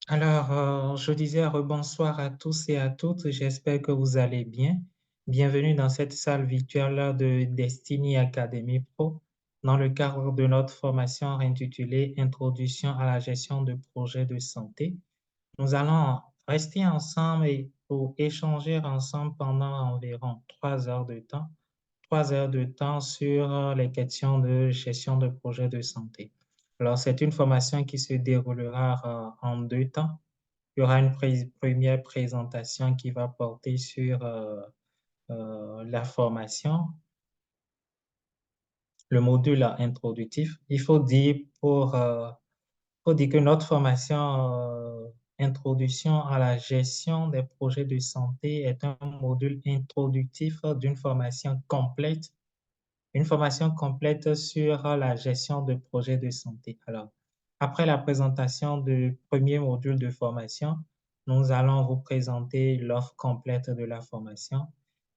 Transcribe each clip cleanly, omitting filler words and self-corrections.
Je disais rebonsoir à tous et à toutes. J'espère que vous allez bien. Bienvenue dans cette salle virtuelle de Destiny Academy Pro dans le cadre de notre formation intitulée Introduction à la gestion de projets de santé. Nous allons rester ensemble et pour échanger ensemble pendant environ 3 heures de temps, 3 heures de temps sur les questions de gestion de projets de santé. Alors, c'est une formation qui se déroulera en 2 temps. Il y aura une première présentation qui va porter sur la formation, le module introductif. Faut dire que notre formation Introduction à la gestion des projets de santé est un module introductif d'une formation complète, une formation complète sur la gestion de projets de santé. Alors, après la présentation du premier module de formation, nous allons vous présenter l'offre complète de la formation.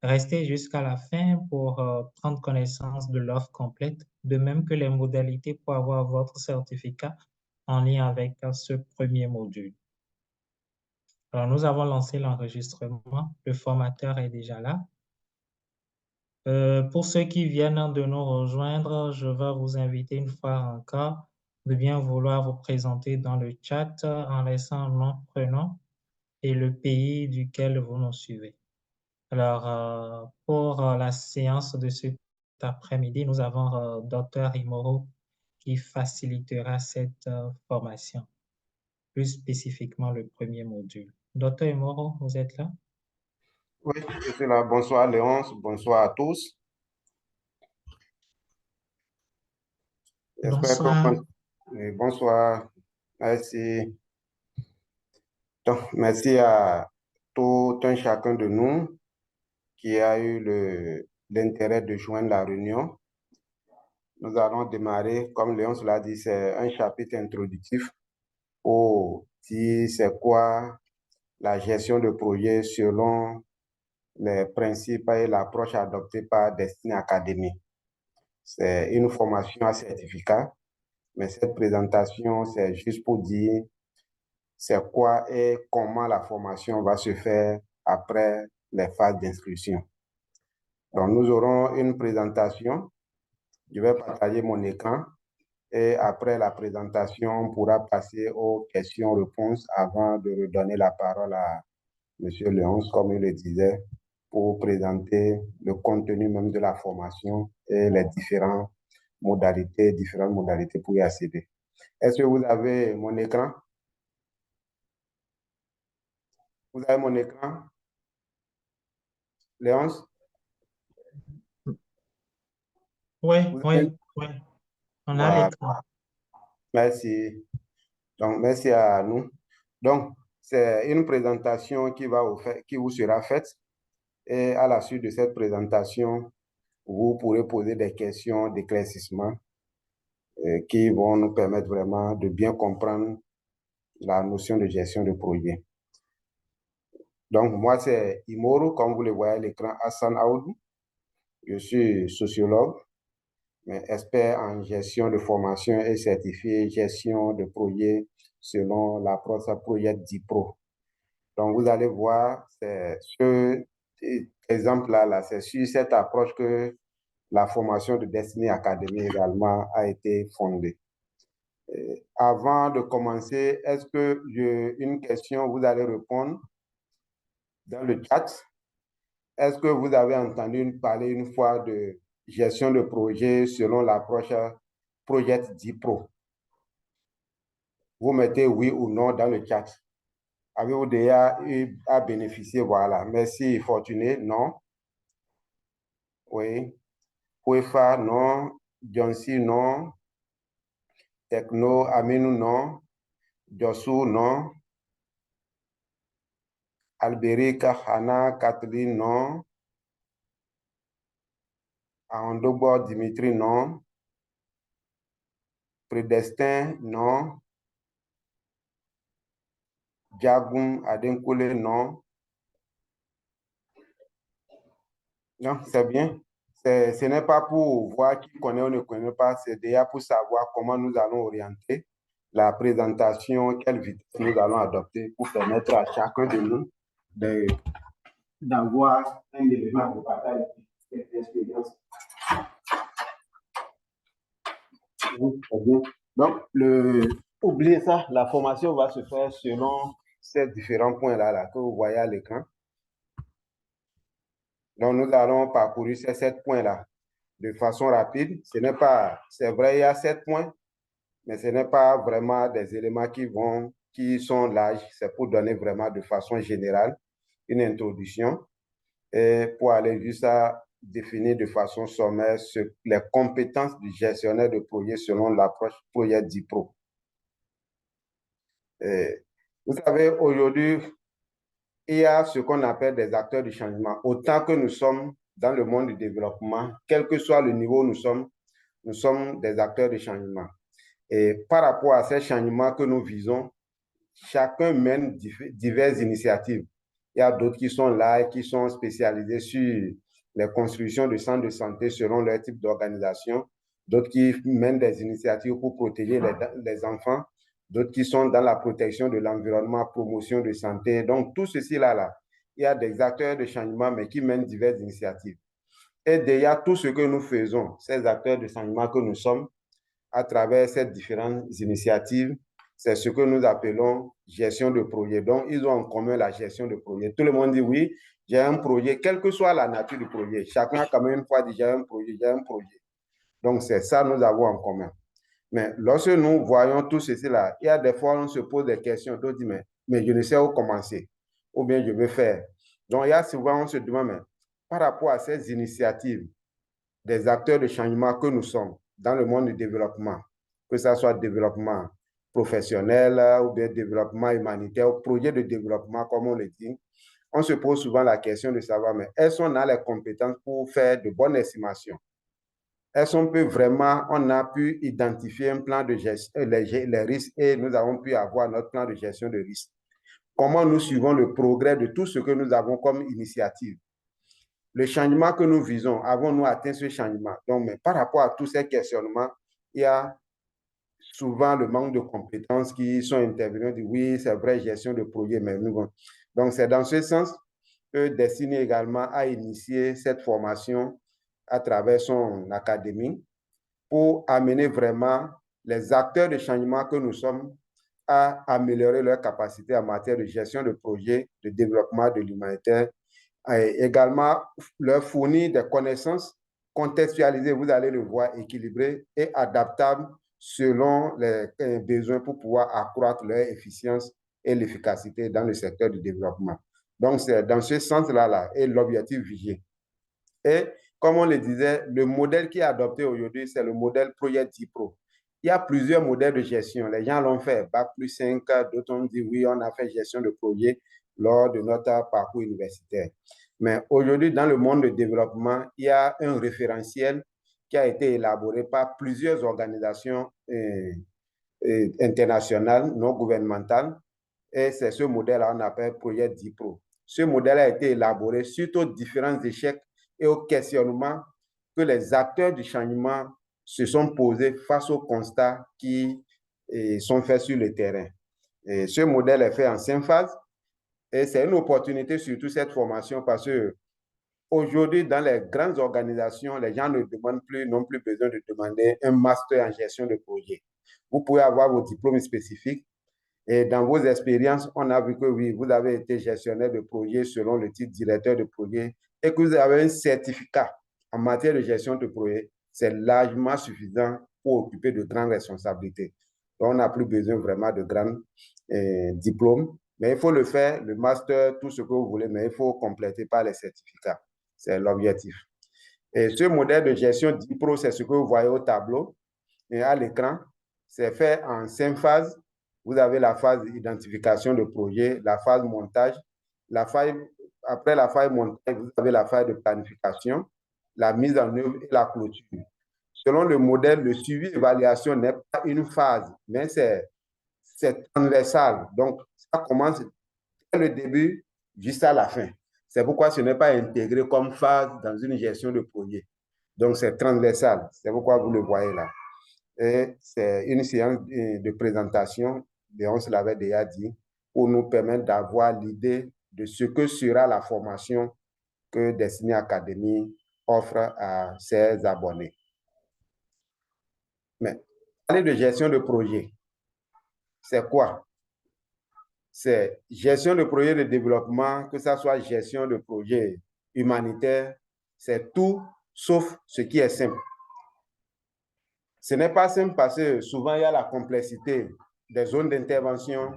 Restez jusqu'à la fin pour prendre connaissance de l'offre complète, de même que les modalités pour avoir votre certificat en lien avec ce premier module. Alors, nous avons lancé l'enregistrement. Le formateur est déjà là. Pour ceux qui viennent de nous rejoindre, je vais vous inviter une fois encore de bien vouloir vous présenter dans le chat en laissant nom, prénom et le pays duquel vous nous suivez. Pour la séance de cet après-midi, nous avons Dr Imoro qui facilitera cette formation, plus spécifiquement le premier module. Dr Imoro, vous êtes là? Oui, je suis là. Bonsoir Léonce, bonsoir à tous. J'espère Bonsoir. bonsoir, merci. Donc, merci à tout un chacun de nous qui a eu l'intérêt de joindre la réunion. Nous allons démarrer, comme Léonce l'a dit, c'est un chapitre introductif pour dire c'est quoi la gestion de projet selon les principes et l'approche adoptée par Destiny Academy. C'est une formation à certificat, mais cette présentation, c'est juste pour dire c'est quoi et comment la formation va se faire après les phases d'inscription. Donc, nous aurons une présentation. Je vais partager mon écran et après la présentation, on pourra passer aux questions-réponses avant de redonner la parole à M. Léonce, comme il le disait, pour présenter le contenu même de la formation et les différentes modalités pour y accéder. Est-ce que vous avez mon écran? Vous avez mon écran, Léonce? Oui, Vous avez... oui, oui. On a Voilà, l'écran. merci. Donc, merci à nous. Donc, c'est une présentation qui vous sera faite et à la suite de cette présentation, vous pourrez poser des questions d'éclaircissement qui vont nous permettre vraiment de bien comprendre la notion de gestion de projet. Donc, moi, c'est Imoro, comme vous le voyez à l'écran, Hassan Aoudou. Je suis sociologue, mais expert en gestion de formation et certifié gestion de projet selon l'approche projet DIPRO. Donc, vous allez voir, c'est ce exemple-là, c'est sur cette approche que la formation de Destiny Academy également a été fondée. Avant de commencer, est-ce que j'ai une question, vous allez répondre dans le chat. Est-ce que vous avez entendu parler une fois de gestion de projet selon l'approche Project DIPRO? Vous mettez oui ou non dans le chat. Avez-vous déjà eu à bénéficier? Voilà. Merci, Fortuné. Non. Oui. Ouefa, non. Jonsi, non. Techno, Aminou, non. Josu, non. Alberic, Hana, Kathleen, non. Aondobo, Dimitri, non. Prédestin, non. Diagoum, Adenkoule, non. Non, c'est bien. Ce n'est pas pour voir qui connaît ou ne connaît pas, c'est déjà pour savoir comment nous allons orienter la présentation, quelle vitesse nous allons adopter pour permettre à chacun de nous d'avoir un élément de partage d'expérience. Donc, oubliez ça, la formation va se faire selon ces différents points-là que vous voyez à l'écran. Donc, nous allons parcourir ces 7 points-là de façon rapide. C'est vrai, il y a 7 points, mais ce n'est pas vraiment des éléments qui sont larges. C'est pour donner vraiment de façon générale une introduction et pour aller juste à définir de façon sommaire les compétences du gestionnaire de projet selon l'approche projet DIPRO. Vous savez, aujourd'hui, il y a ce qu'on appelle des acteurs du changement. Autant que nous sommes dans le monde du développement, quel que soit le niveau où nous sommes des acteurs de changement. Et par rapport à ces changements que nous visons, chacun mène diverses initiatives. Il y a d'autres qui sont là et qui sont spécialisés sur les constructions de centres de santé selon leur type d'organisation. D'autres qui mènent des initiatives pour protéger les enfants. D'autres qui sont dans la protection de l'environnement, promotion de santé. Donc, tout ceci là, il y a des acteurs de changement, mais qui mènent diverses initiatives. Et derrière tout ce que nous faisons, ces acteurs de changement que nous sommes, à travers ces différentes initiatives, c'est ce que nous appelons gestion de projet. Donc, ils ont en commun la gestion de projet. Tout le monde dit oui, j'ai un projet, quelle que soit la nature du projet. Chacun a quand même une fois dit j'ai un projet, j'ai un projet. Donc, c'est ça que nous avons en commun. Mais lorsque nous voyons tout ceci là, il y a des fois on se pose des questions, d'autres disent mais je ne sais où commencer, ou bien je vais faire. Donc, il y a souvent on se demande, mais par rapport à ces initiatives des acteurs de changement que nous sommes dans le monde du développement, que ce soit développement professionnel ou bien développement humanitaire, ou projet de développement, comme on le dit, on se pose souvent la question de savoir, mais est-ce qu'on a les compétences pour faire de bonnes estimations? Est-ce qu'on peut vraiment, on a pu identifier un plan de gestion, les risques et nous avons pu avoir notre plan de gestion de risques? Comment nous suivons le progrès de tout ce que nous avons comme initiative? Le changement que nous visons, avons-nous atteint ce changement? Donc, mais par rapport à tous ces questionnements, il y a souvent le manque de compétences qui sont intervenus. On dit oui, c'est vrai, gestion de projet, mais nous, donc c'est dans ce sens que Destiny également a initié cette formation à travers son académie pour amener vraiment les acteurs de changement que nous sommes à améliorer leurs capacités en matière de gestion de projet, de développement de l'humanitaire, et également leur fournir des connaissances contextualisées, vous allez le voir, équilibrées et adaptables selon les besoins pour pouvoir accroître leur efficience et l'efficacité dans le secteur du développement. Donc, c'est dans ce sens-là et l'objectif visé. Et comme on le disait, le modèle qui est adopté aujourd'hui, c'est le modèle projet DIPRO. Il y a plusieurs modèles de gestion. Les gens l'ont fait, Bac+5, d'autres ont dit oui, on a fait gestion de projet lors de notre parcours universitaire. Mais aujourd'hui, dans le monde du développement, il y a un référentiel qui a été élaboré par plusieurs organisations internationales, non gouvernementales. Et c'est ce modèle-là qu'on appelle projet DIPRO. Ce modèle a été élaboré suite aux différents échecs et aux questionnements que les acteurs du changement se sont posés face aux constats qui sont faits sur le terrain. Et ce modèle est fait en 5 phases et c'est une opportunité surtout cette formation parce que aujourd'hui, dans les grandes organisations, les gens n'ont plus besoin de demander un master en gestion de projet. Vous pouvez avoir vos diplômes spécifiques et dans vos expériences, on a vu que oui, vous avez été gestionnaire de projet selon le titre directeur de projet et que vous avez un certificat en matière de gestion de projet. C'est largement suffisant pour occuper de grandes responsabilités. Donc, on n'a plus besoin vraiment de grands diplômes, mais il faut le faire, le master, tout ce que vous voulez, mais il faut compléter par les certificats. C'est l'objectif. Et ce modèle de gestion DIPRO, c'est ce que vous voyez au tableau et à l'écran. C'est fait en 5 phases. Vous avez la phase d'identification de projet, la phase montage, après la phase montage, vous avez la phase de planification, la mise en œuvre et la clôture. Selon le modèle, le suivi évaluation n'est pas une phase, mais c'est transversal. Donc, ça commence dès le début jusqu'à la fin. C'est pourquoi ce n'est pas intégré comme phase dans une gestion de projet. Donc, c'est transversal. C'est pourquoi vous le voyez là. Et c'est une séance de présentation, on se l'avait déjà dit, pour nous permettre d'avoir l'idée de ce que sera la formation que Destiny Academy offre à ses abonnés. Mais parler de gestion de projet, c'est quoi? C'est gestion de projet de développement, que ça soit gestion de projet humanitaire, c'est tout sauf ce qui est simple. Ce n'est pas simple parce que souvent il y a la complexité des zones d'intervention.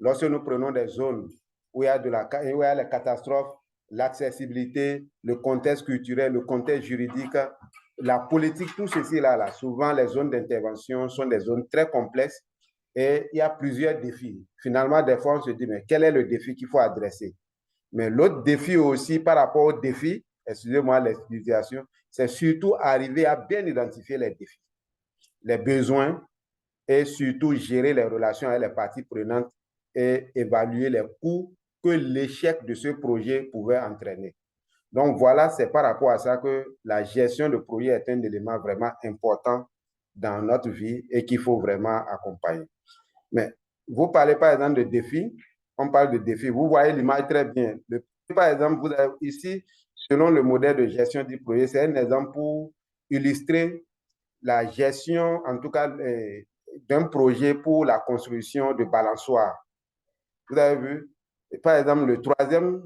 Lorsque nous prenons des zones où il y a les catastrophes, l'accessibilité, le contexte culturel, le contexte juridique, la politique, tout ceci là, souvent les zones d'intervention sont des zones très complexes et il y a plusieurs défis. Finalement, des fois, on se dit, mais quel est le défi qu'il faut adresser? Mais l'autre défi aussi par rapport au défi, excusez-moi l'explication, c'est surtout arriver à bien identifier les défis, les besoins et surtout gérer les relations avec les parties prenantes et évaluer les coûts que l'échec de ce projet pouvait entraîner. Donc voilà, c'est par rapport à ça que la gestion de projet est un élément vraiment important dans notre vie et qu'il faut vraiment accompagner. Mais vous parlez par exemple de défis, on parle de défis, vous voyez l'image très bien. Par exemple, vous avez ici, selon le modèle de gestion du projet, c'est un exemple pour illustrer la gestion, en tout cas, d'un projet pour la construction de balançoires. Vous avez vu, par exemple, le troisième,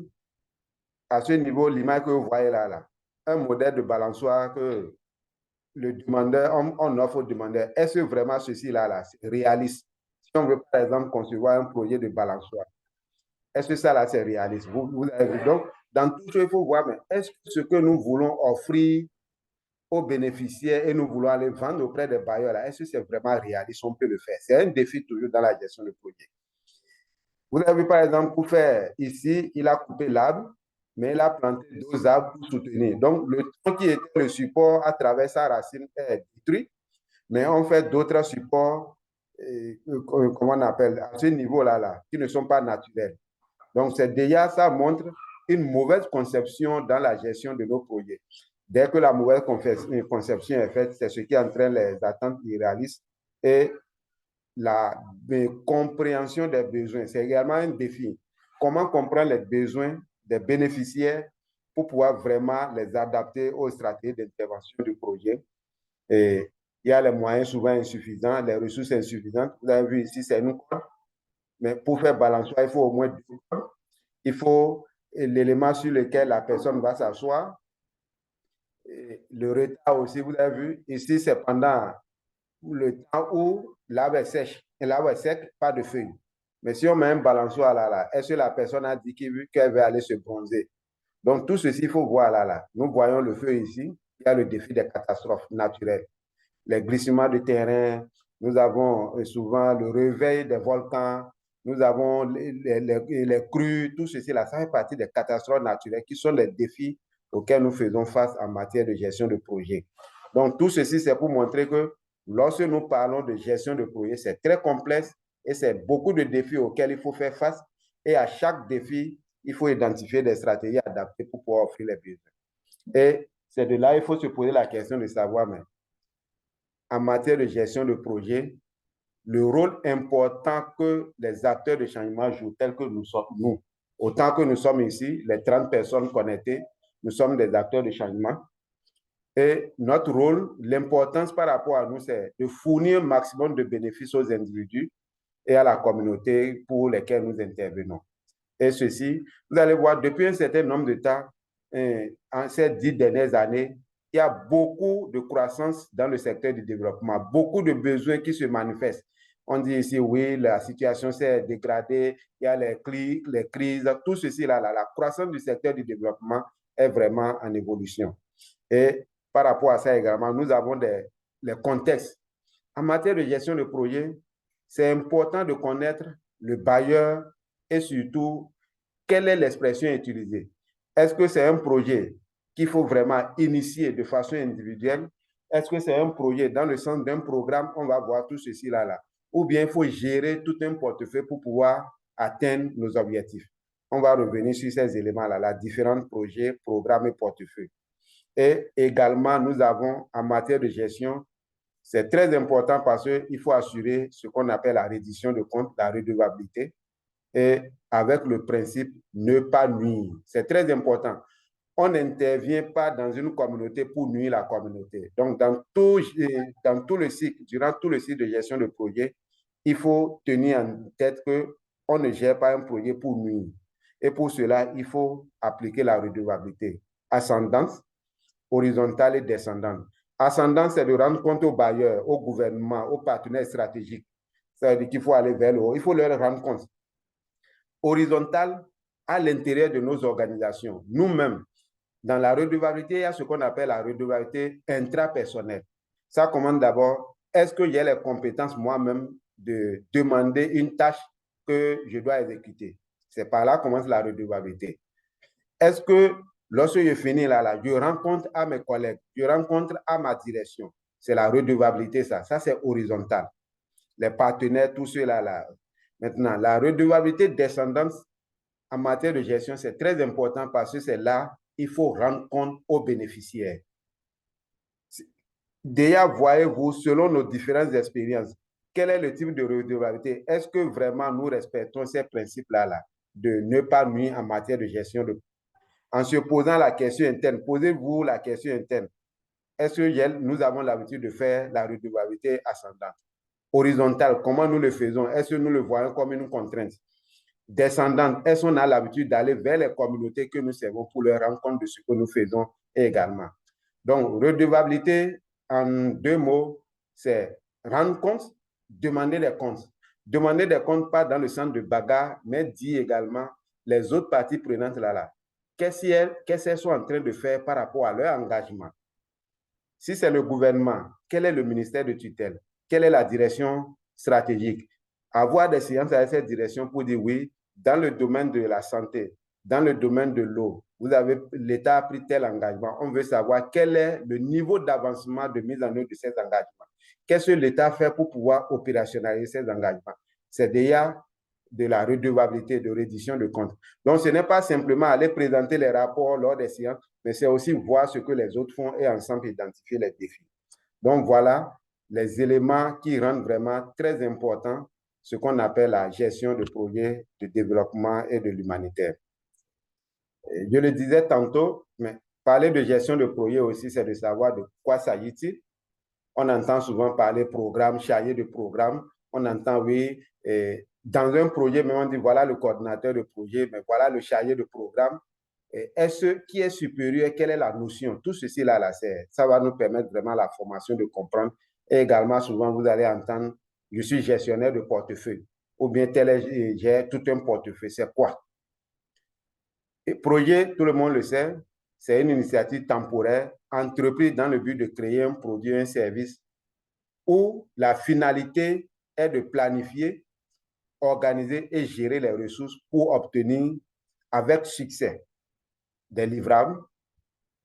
à ce niveau, l'image que vous voyez là, un modèle de balançoire que le demandeur, on offre au demandeur, est-ce que vraiment ceci là, c'est réaliste? Si on veut, par exemple, concevoir un projet de balançoire, est-ce que ça là, c'est réaliste? Vous avez vu, donc, dans tout ça, il faut voir, mais est-ce que ce que nous voulons offrir aux bénéficiaires et nous voulons aller vendre auprès des bailleurs, là, est-ce que c'est vraiment réaliste? On peut le faire. C'est un défi toujours dans la gestion de projet. Vous avez vu, par exemple, pour faire ici, il a coupé l'arbre, mais il a planté 2 arbres pour soutenir. Donc, le tronc qui était le support à travers sa racine est détruit, mais on fait d'autres supports, comment on appelle, à ce niveau-là, qui ne sont pas naturels. Donc, c'est déjà, ça montre une mauvaise conception dans la gestion de nos projets. Dès que la mauvaise conception est faite, c'est ce qui entraîne les attentes irréalistes et la compréhension des besoins. C'est également un défi. Comment comprendre les besoins des bénéficiaires pour pouvoir vraiment les adapter aux stratégies d'intervention du projet. Et il y a les moyens souvent insuffisants, les ressources insuffisantes. Vous avez vu ici, c'est une corde. Mais pour faire balançoire, il faut au moins 2 cordes. Il faut l'élément sur lequel la personne va s'asseoir. Le retard aussi, vous avez vu, ici, c'est pendant le temps où l'arbre est sèche. Et l'arbre est sec, pas de feuilles. Mais si on met un balançoire là, est-ce que la personne a dit qu'elle veut aller se bronzer? Donc, tout ceci, il faut voir là. Nous voyons le feu ici. Il y a le défi des catastrophes naturelles. Les glissements de terrain, nous avons souvent le réveil des volcans, nous avons les crues, tout ceci là, ça fait partie des catastrophes naturelles qui sont les défis auxquels nous faisons face en matière de gestion de projet. Donc, tout ceci, c'est pour montrer que lorsque nous parlons de gestion de projet, c'est très complexe et c'est beaucoup de défis auxquels il faut faire face. Et à chaque défi, il faut identifier des stratégies adaptées pour pouvoir offrir les besoins. Et c'est de là qu'il faut se poser la question de savoir, mais en matière de gestion de projet, le rôle important que les acteurs de changement jouent, tels que nous sommes, nous. Autant que nous sommes ici, les 30 personnes connectées, nous sommes des acteurs de changement. Et notre rôle, l'importance par rapport à nous, c'est de fournir un maximum de bénéfices aux individus et à la communauté pour lesquels nous intervenons. Et ceci, vous allez voir, depuis un certain nombre de temps, en ces 10 dernières années, il y a beaucoup de croissance dans le secteur du développement, beaucoup de besoins qui se manifestent. On dit ici, oui, la situation s'est dégradée, il y a les crises, tout ceci, la croissance du secteur du développement est vraiment en évolution. Et par rapport à ça également, nous avons les contextes. En matière de gestion de projet, c'est important de connaître le bailleur et surtout, quelle est l'expression utilisée? Est-ce que c'est un projet qu'il faut vraiment initier de façon individuelle? Est-ce que c'est un projet dans le sens d'un programme? On va voir tout ceci là. Ou bien il faut gérer tout un portefeuille pour pouvoir atteindre nos objectifs. On va revenir sur ces éléments-là, différents projets, programmes et portefeuilles. Et également, nous avons en matière de gestion C'est très important parce qu'il faut assurer ce qu'on appelle la reddition de compte, la redevabilité, et avec le principe ne pas nuire. C'est très important. On n'intervient pas dans une communauté pour nuire la communauté. Donc, dans tout le cycle, durant tout le cycle de gestion de projet, il faut tenir en tête qu'on ne gère pas un projet pour nuire. Et pour cela, il faut appliquer la redevabilité ascendante, horizontale et descendante. Ascendante, c'est de rendre compte aux bailleurs, au gouvernement, aux partenaires stratégiques. Ça veut dire qu'il faut aller vers le haut, il faut leur rendre compte. Horizontale, à l'intérieur de nos organisations, nous-mêmes, dans la redevabilité, il y a ce qu'on appelle la redevabilité intrapersonnelle. Ça commence d'abord, est-ce que j'ai les compétences moi-même de demander une tâche que je dois exécuter? C'est par là que commence la redevabilité. Est-ce que lorsque je finis là, je rencontre à mes collègues, je rencontre à ma direction? C'est la redevabilité, ça. Ça, c'est horizontal. Les partenaires, tous ceux-là. Maintenant, la redevabilité descendante en matière de gestion, c'est très important parce que c'est là il faut rendre compte aux bénéficiaires. Déjà, voyez-vous, selon nos différentes expériences, quel est le type de redevabilité? Est-ce que vraiment nous respectons ces principes-là de ne pas nuire en matière de gestion de... En se posant la question interne, posez-vous la question interne. Est-ce que nous avons l'habitude de faire la redevabilité ascendante? Horizontale, comment nous le faisons? Est-ce que nous le voyons comme une contrainte? Descendante, est-ce qu'on a l'habitude d'aller vers les communautés que nous servons pour leur rendre compte de ce que nous faisons également? Donc, redevabilité, en deux mots, c'est rendre compte, demander des comptes. Demander des comptes, pas dans le sens de bagarre, mais dit également les autres parties prenantes là. Qu'est-ce qu'elles sont en train de faire par rapport à leur engagement? Si c'est le gouvernement, quel est le ministère de tutelle? Quelle est la direction stratégique? Avoir des séances avec cette direction pour dire oui, dans le domaine de la santé, dans le domaine de l'eau, l'État a pris tel engagement. On veut savoir quel est le niveau d'avancement de mise en œuvre de ces engagements. Qu'est-ce que l'État fait pour pouvoir opérationnaliser ces engagements? C'est déjà de la redevabilité, de reddition de comptes. Donc, ce n'est pas simplement aller présenter les rapports lors des séances, mais c'est aussi voir ce que les autres font et ensemble identifier les défis. Donc, voilà les éléments qui rendent vraiment très important ce qu'on appelle la gestion de projets de développement et de l'humanitaire. Je le disais tantôt, mais parler de gestion de projet aussi, c'est de savoir de quoi s'agit-il. On entend souvent parler programme, chargé de programme. On entend, oui, dans un projet, mais on dit voilà le coordinateur de projet, mais voilà le chargé de programme. Est-ce qui est supérieur? Quelle est la notion? Tout ceci là, ça va nous permettre vraiment la formation de comprendre. Et également, souvent, vous allez entendre, je suis gestionnaire de portefeuille. Ou bien j'ai tout un portefeuille. C'est quoi? Et projet, tout le monde le sait, c'est une initiative temporaire entreprise dans le but de créer un produit, un service où la finalité est de planifier, organiser et gérer les ressources pour obtenir avec succès des livrables,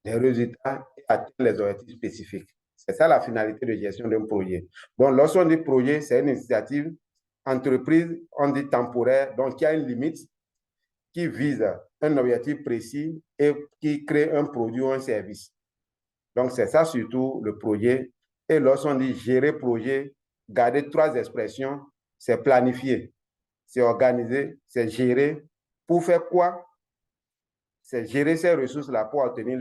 des résultats et atteindre les objectifs spécifiques. C'est ça la finalité de gestion d'un projet. Donc, lorsqu'on dit projet, c'est une initiative entreprise, on dit temporaire, donc il y a une limite qui vise un objectif précis et qui crée un produit ou un service. Donc, c'est ça surtout le projet. Et lorsqu'on dit gérer projet, garder trois expressions, c'est planifier, c'est organiser, c'est gérer. Pour faire quoi? C'est gérer ces ressources-là pour obtenir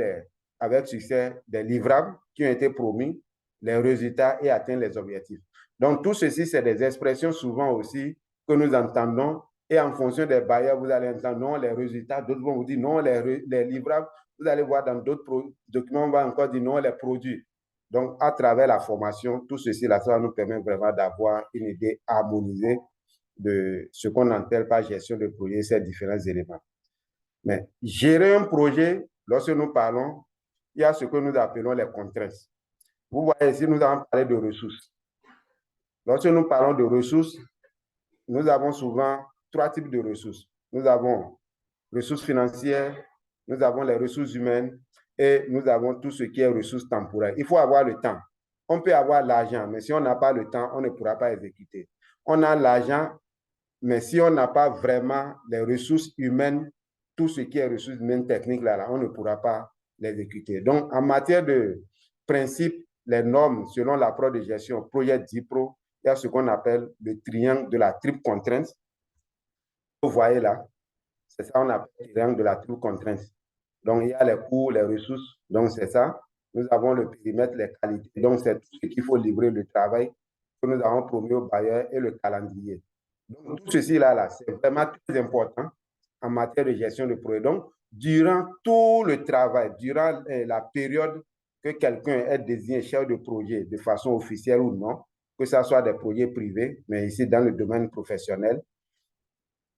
avec succès des livrables qui ont été promis, les résultats et atteindre les objectifs. Donc, tout ceci, c'est des expressions souvent aussi que nous entendons. Et en fonction des bailleurs, vous allez entendre non, les résultats. D'autres vont vous dire non, les livrables. Vous allez voir dans d'autres documents, on va encore dire non, les produits. Donc, à travers la formation, tout ceci, là, ça va nous permettre vraiment d'avoir une idée harmonisée de ce qu'on entend par gestion de projet, ces différents éléments. Mais gérer un projet, lorsque nous parlons, il y a ce que nous appelons les contraintes. Vous voyez ici, nous avons parlé de ressources. Lorsque nous parlons de ressources, nous avons souvent trois types de ressources. Nous avons ressources financières, nous avons les ressources humaines et nous avons tout ce qui est ressources temporaires. Il faut avoir le temps. On peut avoir l'argent, mais si on n'a pas le temps, on ne pourra pas exécuter. On a l'argent, mais si on n'a pas vraiment les ressources humaines, tout ce qui est ressources humaines techniques, là, on ne pourra pas l'exécuter. Donc, en matière de principe les normes selon l'approche de gestion projet DIPRO, il y a ce qu'on appelle le triangle de la triple contrainte. Vous voyez là, c'est ça qu'on appelle le triangle de la triple contrainte. Donc, il y a les coûts, les ressources, donc c'est ça. Nous avons le périmètre, les qualités, donc c'est tout ce qu'il faut livrer, le travail que nous avons promis au bailleur et le calendrier. Donc, tout ceci là, c'est vraiment très important en matière de gestion de projet. Donc, durant tout le travail, durant la période que quelqu'un est désigné chef de projet de façon officielle ou non, que ce soit des projets privés, mais ici dans le domaine professionnel,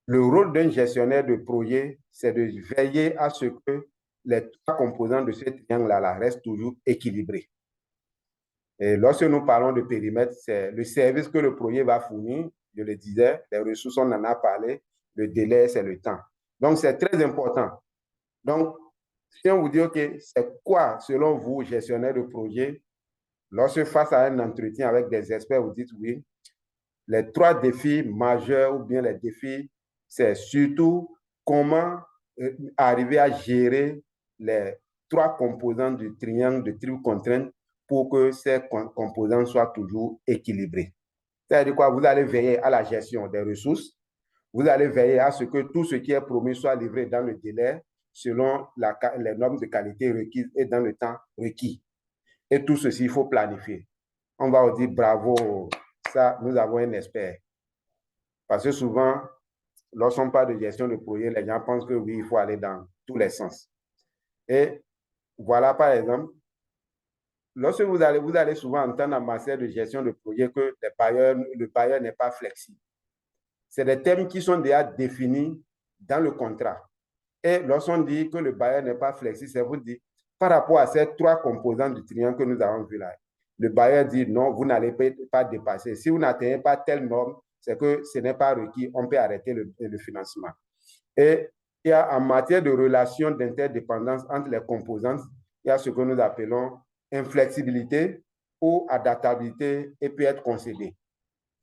le rôle d'un gestionnaire de projet, c'est de veiller à ce que les trois composants de ce triangle-là restent toujours équilibrés. Et lorsque nous parlons de périmètre, c'est le service que le projet va fournir, je le disais, les ressources, on en a parlé, le délai, c'est le temps. Donc, c'est très important. Donc, si on vous dit, OK, c'est quoi, selon vous, gestionnaire de projet, lorsque face à un entretien avec des experts, vous dites oui, les trois défis majeurs ou bien les défis, c'est surtout comment arriver à gérer les trois composants du triangle de triple contrainte pour que ces composants soient toujours équilibrés. C'est-à-dire quoi? Vous allez veiller à la gestion des ressources, vous allez veiller à ce que tout ce qui est promis soit livré dans le délai selon les normes de qualité requises et dans le temps requis. Et tout ceci, il faut planifier. On va vous dire bravo, ça, nous avons un expert. Parce que souvent, lorsqu'on parle de gestion de projet, les gens pensent que oui, il faut aller dans tous les sens. Et voilà, par exemple, lorsque vous allez souvent entendre en matière de gestion de projet que le bailleur n'est pas flexible. C'est des termes qui sont déjà définis dans le contrat. Et lorsqu'on dit que le bailleur n'est pas flexible, c'est vous dire, par rapport à ces trois composants du triangle que nous avons vu là, le bailleur dit non, vous n'allez pas dépasser. Si vous n'atteignez pas telle norme, c'est que ce n'est pas requis, on peut arrêter le financement. Et il y a en matière de relations d'interdépendance entre les composantes, il y a ce que nous appelons inflexibilité ou adaptabilité et peut être concédé.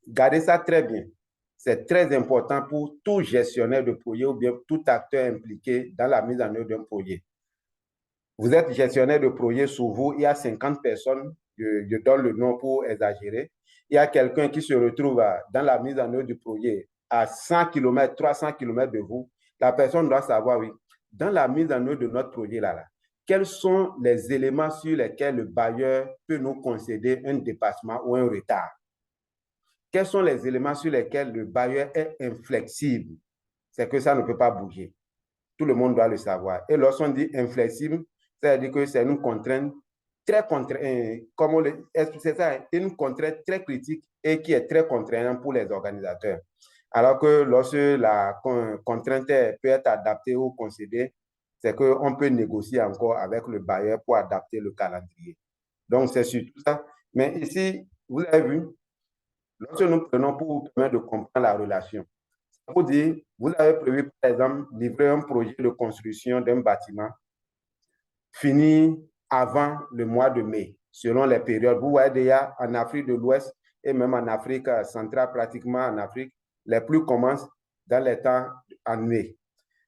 Gardez ça très bien. C'est très important pour tout gestionnaire de projet ou bien tout acteur impliqué dans la mise en œuvre d'un projet. Vous êtes gestionnaire de projet, sous vous, il y a 50 personnes, je donne le nom pour exagérer. Il y a quelqu'un qui se retrouve dans la mise en œuvre du projet à 100 km, 300 km de vous. La personne doit savoir, oui, dans la mise en œuvre de notre projet là, quels sont les éléments sur lesquels le bailleur peut nous concéder un dépassement ou un retard. Quels sont les éléments sur lesquels le bailleur est inflexible? C'est que ça ne peut pas bouger. Tout le monde doit le savoir. Et lorsqu'on dit inflexible, c'est-à-dire que c'est une contrainte très une contrainte très critique et qui est très contraignante pour les organisateurs. Alors que lorsque la contrainte peut être adaptée ou concédée, c'est qu'on peut négocier encore avec le bailleur pour adapter le calendrier. Donc, c'est surtout ça. Mais ici, vous avez vu, lorsque nous prenons pour vous permettre de comprendre la relation, ça vous dit, vous avez prévu, par exemple, livrer un projet de construction d'un bâtiment fini avant le mois de mai, selon les périodes. Vous voyez déjà en Afrique de l'Ouest et même en Afrique centrale, pratiquement en Afrique, les pluies commencent dans les temps en mai.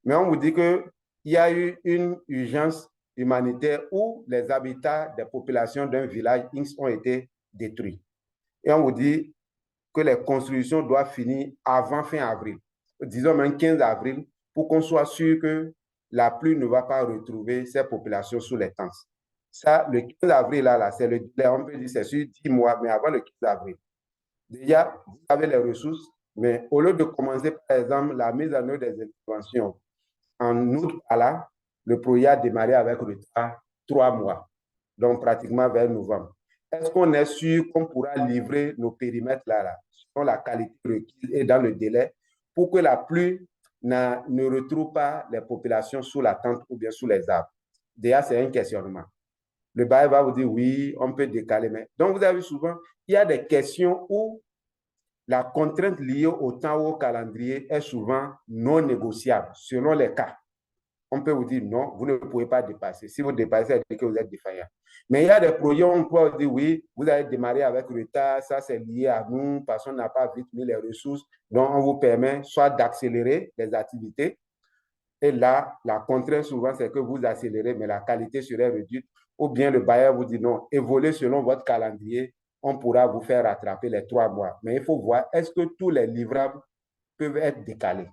Mais on vous dit qu'il y a eu une urgence humanitaire où les habitats des populations d'un village X ont été détruits. Et on vous dit que les constructions doivent finir avant fin avril, disons même 15 avril, pour qu'on soit sûr que la pluie ne va pas retrouver ces populations sous les tentes. Ça, le 15 avril, là c'est on peut dire c'est sur 10 mois, mais avant le 15 avril. Déjà, vous avez les ressources, mais au lieu de commencer, par exemple, la mise en œuvre des interventions en août, là, le projet a démarré avec retard 3 mois, donc pratiquement vers novembre. Est-ce qu'on est sûr qu'on pourra livrer nos périmètres là, selon la qualité requise et dans le délai pour que la pluie ne retrouve pas les populations sous la tente ou bien sous les arbres? Déjà, c'est un questionnement. Le bailleur va vous dire oui, on peut décaler. Mais... Donc, vous avez vu souvent, il y a des questions où la contrainte liée au temps ou au calendrier est souvent non négociable selon les cas. On peut vous dire non, vous ne pouvez pas dépasser. Si vous dépassez, c'est que vous êtes défaillant. Mais il y a des projets où on peut vous dire oui, vous allez démarrer avec retard, ça c'est lié à nous, parce qu'on n'a pas vite mis les ressources. Donc, on vous permet soit d'accélérer les activités. Et là, la contrainte souvent, c'est que vous accélérez, mais la qualité serait réduite. ou bien le bailleur vous dit non, évoluez selon votre calendrier, on pourra vous faire rattraper les 3 mois. Mais il faut voir, est-ce que tous les livrables peuvent être décalés?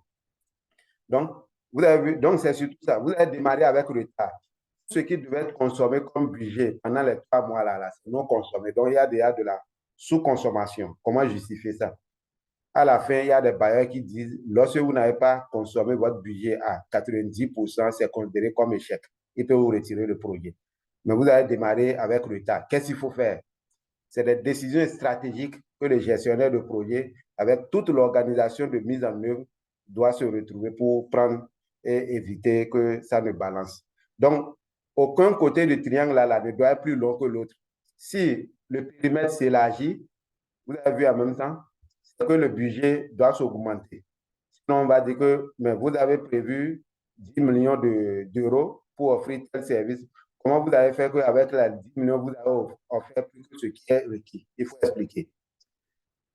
Donc, vous avez vu, donc c'est surtout ça. Vous avez démarré avec retard. Ce qui devait être consommé comme budget pendant les 3 mois là, c'est non consommé. Donc, il y a déjà de la sous-consommation. Comment justifier ça? À la fin, il y a des bailleurs qui disent, lorsque vous n'avez pas consommé votre budget à 90%, c'est considéré comme échec. Ils peuvent vous retirer le projet. Mais vous avez démarré avec retard. Qu'est-ce qu'il faut faire? C'est des décisions stratégiques que le gestionnaire de projet, avec toute l'organisation de mise en œuvre, doit se retrouver pour prendre et éviter que ça ne balance. Donc, aucun côté du triangle là ne doit être plus long que l'autre. Si le périmètre s'élargit, vous avez vu en même temps, c'est que le budget doit s'augmenter. Sinon, on va dire que mais vous avez prévu 10 millions d'euros pour offrir tel service. Comment vous avez fait qu'avec les 10 millions, vous avez offert plus que ce qui est requis? Il faut expliquer.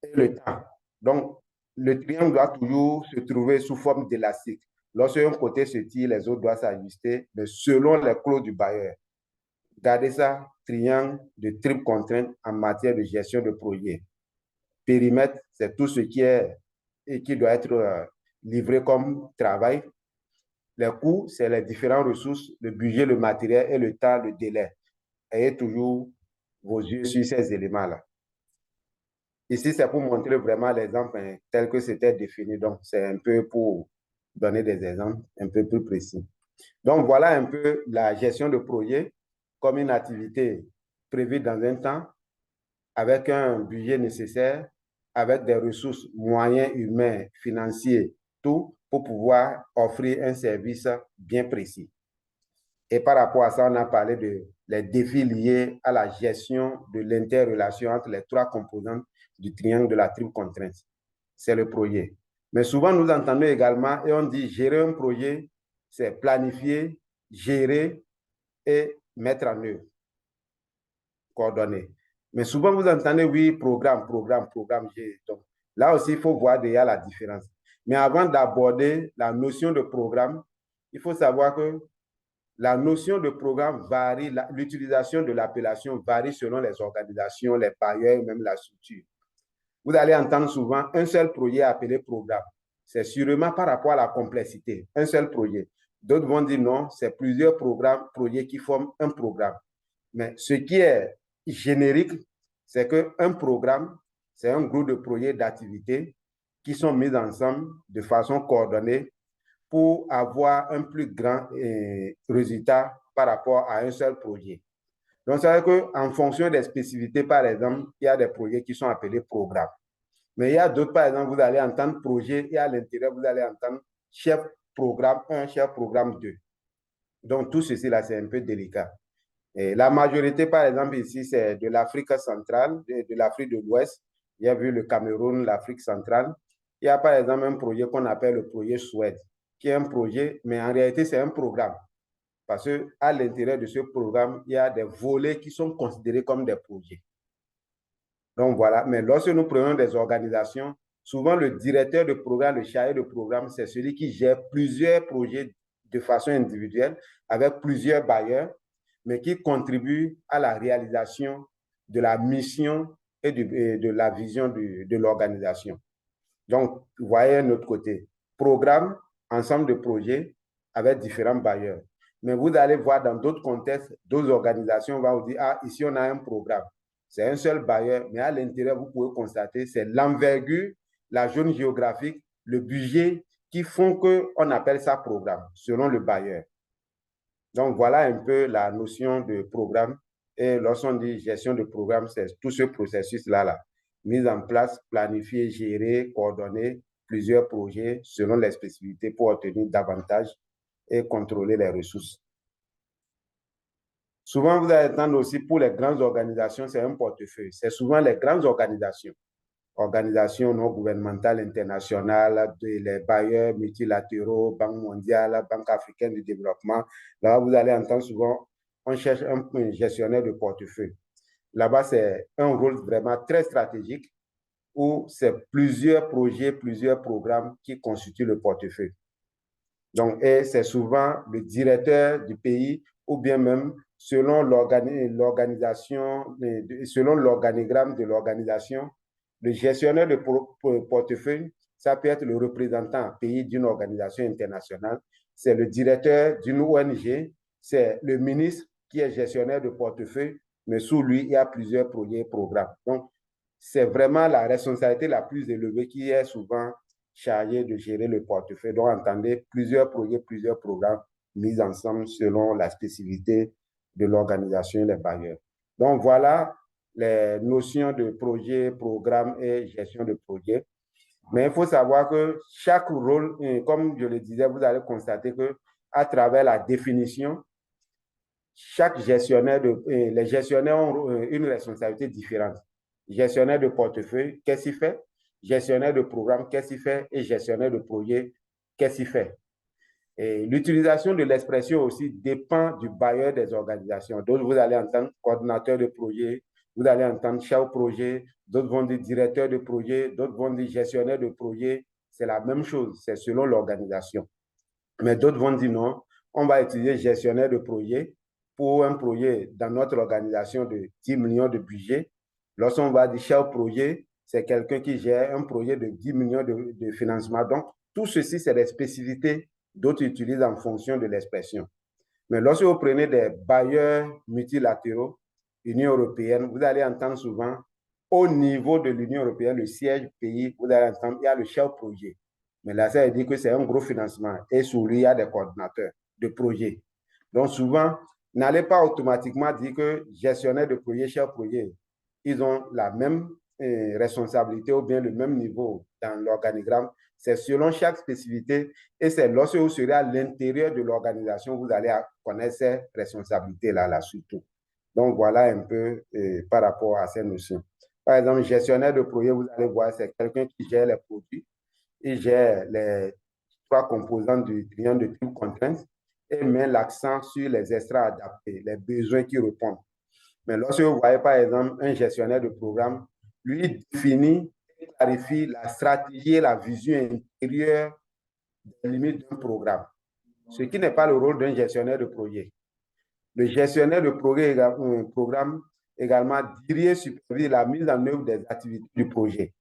Et le temps. Donc, le triangle doit toujours se trouver sous forme d'élastique. Lorsque un côté se tire, les autres doivent s'ajuster, mais selon les clauses du bailleur. Gardez ça, triangle de triple contrainte en matière de gestion de projet. Périmètre, c'est tout ce qui est et qui doit être livré comme travail. Les coûts, c'est les différentes ressources, le budget, le matériel et le temps, le délai. Ayez toujours vos yeux sur ces éléments-là. Ici, c'est pour montrer vraiment l'exemple tel que c'était défini. Donc, c'est un peu pour donner des exemples un peu plus précis. Donc, voilà un peu la gestion de projet comme une activité prévue dans un temps avec un budget nécessaire, avec des ressources, moyens humains, financiers, tout pour pouvoir offrir un service bien précis. Et par rapport à ça, on a parlé de les défis liés à la gestion de l'interrelation entre les 3 composantes du triangle de la triple contrainte. C'est le projet. Mais souvent, nous entendons également, et on dit gérer un projet, c'est planifier, gérer et mettre en œuvre, coordonner. Mais souvent, vous entendez, oui, programme. Donc, là aussi, il faut voir déjà la différence. Mais avant d'aborder la notion de programme, il faut savoir que la notion de programme varie, l'utilisation de l'appellation varie selon les organisations, les bailleurs, même la structure. Vous allez entendre souvent un seul projet appelé programme. C'est sûrement par rapport à la complexité, un seul projet. D'autres vont dire non, c'est plusieurs projets qui forment un programme. Mais ce qui est générique, c'est qu'un programme, c'est un groupe de projets d'activités qui sont mis ensemble de façon coordonnée pour avoir un plus grand résultat par rapport à un seul projet. Donc, ça veut dire qu'en fonction des spécificités, par exemple, il y a des projets qui sont appelés programmes. Mais il y a d'autres, par exemple, vous allez entendre projet et à l'intérieur, vous allez entendre chef programme 1, chef programme 2. Donc, tout ceci là, c'est un peu délicat. Et la majorité, par exemple, ici, c'est de l'Afrique centrale, de l'Afrique de l'Ouest. Il y a vu le Cameroun, l'Afrique centrale. Il y a, par exemple, un projet qu'on appelle le projet Suède, qui est un projet, mais en réalité, c'est un programme. Parce qu'à l'intérieur de ce programme, il y a des volets qui sont considérés comme des projets. Donc, voilà. Mais lorsque nous prenons des organisations, souvent le directeur de programme, le chargé de programme, c'est celui qui gère plusieurs projets de façon individuelle avec plusieurs bailleurs, mais qui contribue à la réalisation de la mission et de la vision de l'organisation. Donc, vous voyez un autre côté. Programme, ensemble de projets avec différents bailleurs. Mais vous allez voir dans d'autres contextes, d'autres organisations vont vous dire, ah, ici on a un programme. C'est un seul bailleur, mais à l'intérieur, vous pouvez constater, c'est l'envergure, la zone géographique, le budget qui font qu'on appelle ça programme, selon le bailleur. Donc, voilà un peu la notion de programme. Et lorsqu'on dit gestion de programme, c'est tout ce processus-là. Mise en place, planifier, gérer, coordonner plusieurs projets selon les spécificités pour obtenir davantage et contrôler les ressources. Souvent, vous allez entendre aussi pour les grandes organisations, c'est un portefeuille. C'est souvent les grandes organisations non gouvernementales internationales, les bailleurs multilatéraux, Banque mondiale, Banque africaine du développement. Là, vous allez entendre souvent, on cherche un gestionnaire de portefeuille. Là-bas, c'est un rôle vraiment très stratégique où c'est plusieurs projets, plusieurs programmes qui constituent le portefeuille. Donc, et c'est souvent le directeur du pays ou bien même selon l'organisation, selon l'organigramme de l'organisation, le gestionnaire de portefeuille, ça peut être le représentant pays d'une organisation internationale, c'est le directeur d'une ONG, c'est le ministre qui est gestionnaire de portefeuille, mais sous lui, il y a plusieurs projets et programmes. Donc, c'est vraiment la responsabilité la plus élevée qui est souvent chargée de gérer le portefeuille. Donc, entendez, plusieurs projets, plusieurs programmes mis ensemble selon la spécificité de l'organisation et les bailleurs. Donc, voilà les notions de projet, programme et gestion de projet. Mais il faut savoir que chaque rôle, comme je le disais, vous allez constater que à travers la définition, chaque gestionnaire, les gestionnaires ont une responsabilité différente. Gestionnaire de portefeuille, qu'est-ce qu'il fait? Gestionnaire de programme, qu'est-ce qu'il fait? Et gestionnaire de projet, qu'est-ce qu'il fait? Et l'utilisation de l'expression aussi dépend du bailleur des organisations. D'autres, vous allez entendre coordinateur de projet, vous allez entendre chef de projet, d'autres vont dire directeur de projet, d'autres vont dire gestionnaire de projet. C'est la même chose, c'est selon l'organisation. Mais d'autres vont dire non, on va utiliser gestionnaire de projet pour un projet dans notre organisation de 10 millions de budget. Lorsqu'on va dire chef de projet, c'est quelqu'un qui gère un projet de 10 millions de financement. Donc, tout ceci, c'est des spécificités d'autres utilisent en fonction de l'expression. Mais lorsque vous prenez des bailleurs multilatéraux, Union européenne, vous allez entendre souvent, au niveau de l'Union européenne, le siège pays, vous allez entendre, il y a le chef projet. Mais là, ça veut dire que c'est un gros financement. Et sous lui, il y a des coordinateurs de projet. Donc, souvent, n'allez pas automatiquement dire que gestionnaire de projet, chef projet, ils ont la même responsabilité ou bien le même niveau dans l'organigramme. C'est selon chaque spécificité et c'est lorsque vous serez à l'intérieur de l'organisation, vous allez connaître ces responsabilités-là surtout. Donc, voilà un peu par rapport à ces notions. Par exemple, gestionnaire de projet, vous allez voir, c'est quelqu'un qui gère les produits, il gère les trois composants du client de type contrainte et met l'accent sur les extras adaptés, les besoins qui répondent. Mais lorsque vous voyez, par exemple, un gestionnaire de programme, lui définit et clarifie la stratégie et la vision intérieure des limites d'un programme, ce qui n'est pas le rôle d'un gestionnaire de projet. Le gestionnaire de programme également dirige et supervise la mise en œuvre des activités du projet,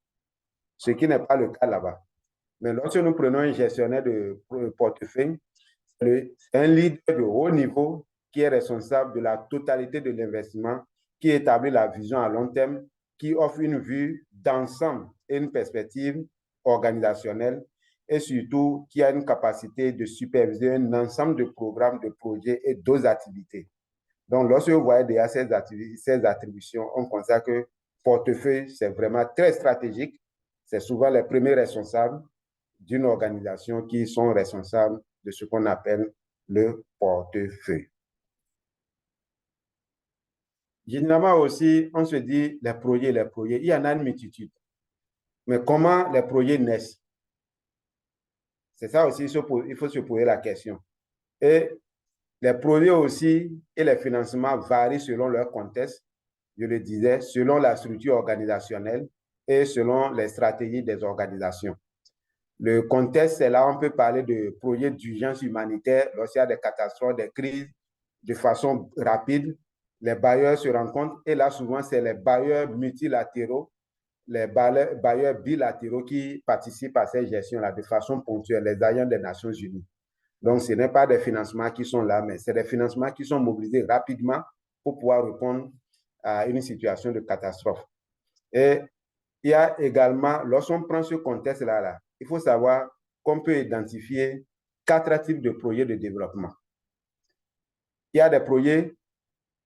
ce qui n'est pas le cas là-bas. Mais lorsque nous prenons un gestionnaire de portefeuille, c'est un leader de haut niveau qui est responsable de la totalité de l'investissement, qui établit la vision à long terme, qui offre une vue d'ensemble et une perspective organisationnelle et surtout qui a une capacité de superviser un ensemble de programmes, de projets et d'autres activités. Donc, lorsque vous voyez déjà ces attributions, on constate que portefeuille, c'est vraiment très stratégique. C'est souvent les premiers responsables d'une organisation qui sont responsables de ce qu'on appelle le portefeuille. Généralement aussi, on se dit les projets, il y en a une multitude. Mais comment les projets naissent? C'est ça aussi, il faut se poser la question. Et les projets aussi et les financements varient selon leur contexte, je le disais, selon la structure organisationnelle et selon les stratégies des organisations. Le contexte, c'est là où on peut parler de projets d'urgence humanitaire lorsqu'il y a des catastrophes, des crises, de façon rapide. Les bailleurs se rencontrent et là, souvent, c'est les bailleurs multilatéraux, les bailleurs bilatéraux qui participent à cette gestion-là de façon ponctuelle, les agents des Nations Unies. Donc, ce n'est pas des financements qui sont là, mais c'est des financements qui sont mobilisés rapidement pour pouvoir répondre à une situation de catastrophe. Et il y a également, lorsqu'on prend ce contexte-là, il faut savoir qu'on peut identifier 4 types de projets de développement. Il y a des projets,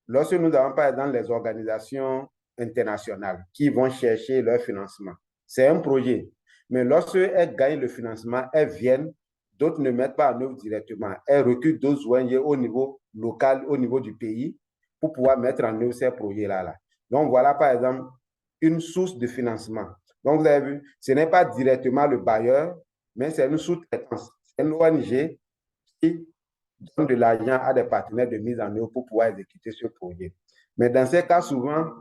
lorsque nous avons par exemple les organisations internationales qui vont chercher leur financement, c'est un projet. Mais lorsqu'elles gagnent le financement, elles viennent, d'autres ne mettent pas en œuvre directement. Elles recrutent d'autres ONG au niveau local, au niveau du pays, pour pouvoir mettre en œuvre ces projets-là. Donc voilà par exemple une source de financement. Donc, vous avez vu, ce n'est pas directement le bailleur, mais c'est une sous-traitance. C'est une ONG qui donne de l'argent à des partenaires de mise en œuvre pour pouvoir exécuter ce projet. Mais dans ces cas, souvent,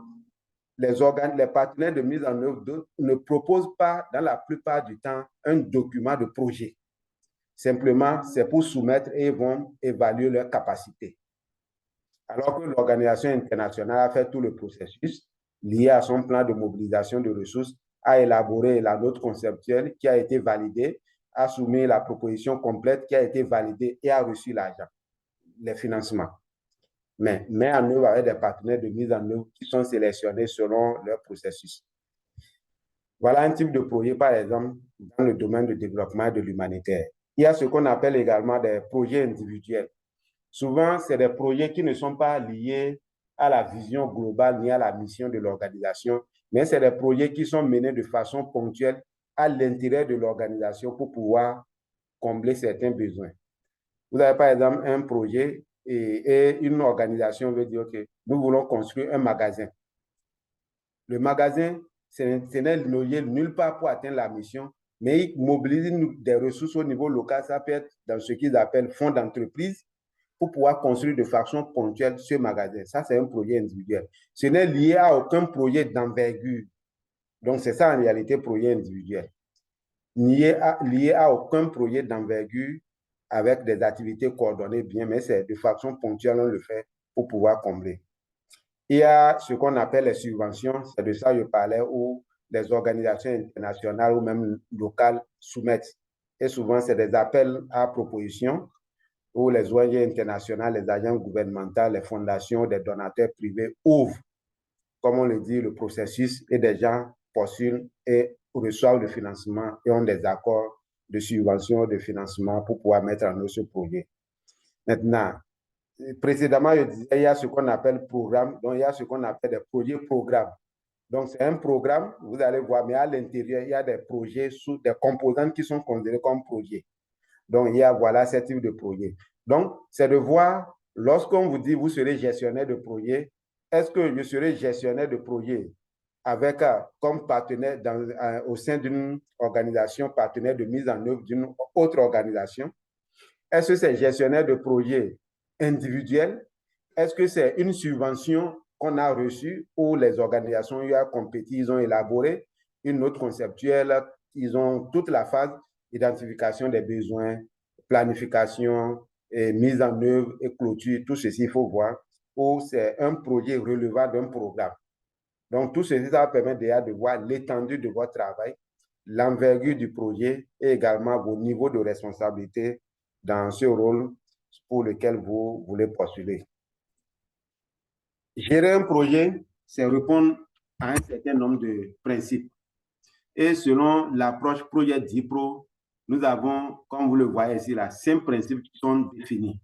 les partenaires de mise en œuvre ne proposent pas, dans la plupart du temps, un document de projet. Simplement, c'est pour soumettre et ils vont évaluer leur capacité. alors que l'organisation internationale a fait tout le processus lié à son plan de mobilisation de ressources, a élaboré la note conceptuelle qui a été validée, a soumis la proposition complète qui a été validée et a reçu l'argent, les financements. Mais met en œuvre avec des partenaires de mise en œuvre qui sont sélectionnés selon leur processus. Voilà un type de projet, par exemple, dans le domaine du développement de l'humanitaire. Il y a ce qu'on appelle également des projets individuels. Souvent, c'est des projets qui ne sont pas liés à la vision globale ni à la mission de l'organisation, mais c'est des projets qui sont menés de façon ponctuelle à l'intérieur de l'organisation pour pouvoir combler certains besoins. Vous avez par exemple un projet et une organisation veut dire, OK, nous voulons construire un magasin. Le magasin, ce n'est lié nulle part pour atteindre la mission, mais il mobilise des ressources au niveau local. Ça peut être dans ce qu'ils appellent fonds d'entreprise pour pouvoir construire de façon ponctuelle ce magasin. Ça, c'est un projet individuel. Ce n'est lié à aucun projet d'envergure. Donc, c'est ça en réalité, projet individuel. Lié à aucun projet d'envergure avec des activités coordonnées bien, mais c'est de façon ponctuelle, on le fait pour pouvoir combler. Il y a ce qu'on appelle les subventions, c'est de ça que je parlais, où les organisations internationales ou même locales soumettent. Et souvent, c'est des appels à propositions où les ONG internationales, les agences gouvernementales, les fondations, des donateurs privés ouvrent, comme on le dit, le processus et des gens postulent et reçoivent le financement et ont des accords de subvention, de financement pour pouvoir mettre en œuvre ce projet. Maintenant, précédemment, je disais, il y a ce qu'on appelle programme, donc il y a ce qu'on appelle des projets programmes. Donc, c'est un programme, vous allez voir, mais à l'intérieur, il y a des projets, des composantes qui sont considérées comme projets. Donc, il y a, voilà, ce type de projet. Donc, c'est de voir, lorsqu'on vous dit, vous serez gestionnaire de projet, est-ce que je serai gestionnaire de projet avec, comme partenaire au sein d'une organisation, partenaire de mise en œuvre d'une autre organisation? Est-ce que c'est gestionnaire de projet individuel? Est-ce que c'est une subvention qu'on a reçue où les organisations y ont compétit, ils ont élaboré une note conceptuelle, ils ont toute la phase identification des besoins, planification, et mise en œuvre et clôture, tout ceci, il faut voir, ou c'est un projet relevant d'un programme. Donc, tout ceci, ça va permettre déjà de voir l'étendue de votre travail, l'envergure du projet et également vos niveaux de responsabilité dans ce rôle pour lequel vous voulez postuler. Gérer un projet, c'est répondre à un certain nombre de principes. Et selon l'approche projet DIPRO, nous avons, comme vous le voyez ici, là, 5 principes qui sont définis.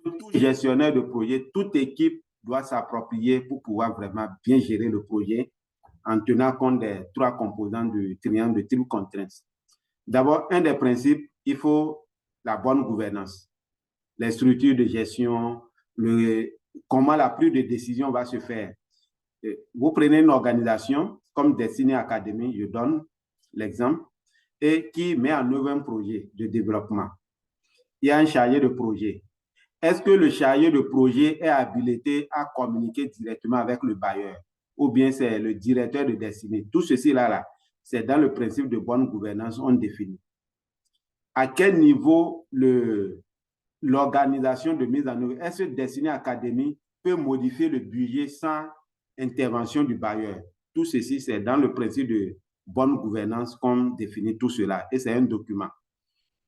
Tout gestionnaire de projet, toute équipe doit s'approprier pour pouvoir vraiment bien gérer le projet en tenant compte des 3 composants du triangle de triple contraintes. D'abord, un des principes, il faut la bonne gouvernance, les structures de gestion, comment la prise de décision va se faire. Vous prenez une organisation comme Destiny Academy, je donne l'exemple, et qui met en œuvre un projet de développement. Il y a un chargé de projet. Est-ce que le chargé de projet est habilité à communiquer directement avec le bailleur ou bien c'est le directeur de Destiny? Tout ceci là, c'est dans le principe de bonne gouvernance, on définit. À quel niveau l'organisation de mise en œuvre, est-ce que Destiny Academy peut modifier le budget sans intervention du bailleur? Tout ceci, c'est dans le principe de bonne gouvernance qu'on définit tout cela. Et c'est un document.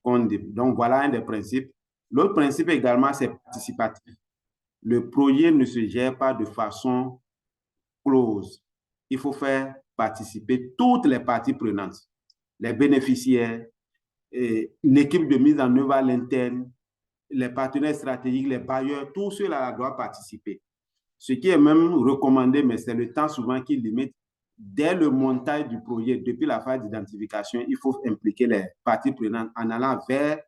Donc, voilà un des principes. L'autre principe également, c'est participatif. Le projet ne se gère pas de façon close. Il faut faire participer toutes les parties prenantes, les bénéficiaires, l'équipe de mise en œuvre à l'interne, les partenaires stratégiques, les bailleurs, tout cela doit participer. Ce qui est même recommandé, mais c'est le temps souvent qui limite. Dès le montage du projet, depuis la phase d'identification, il faut impliquer les parties prenantes en allant vers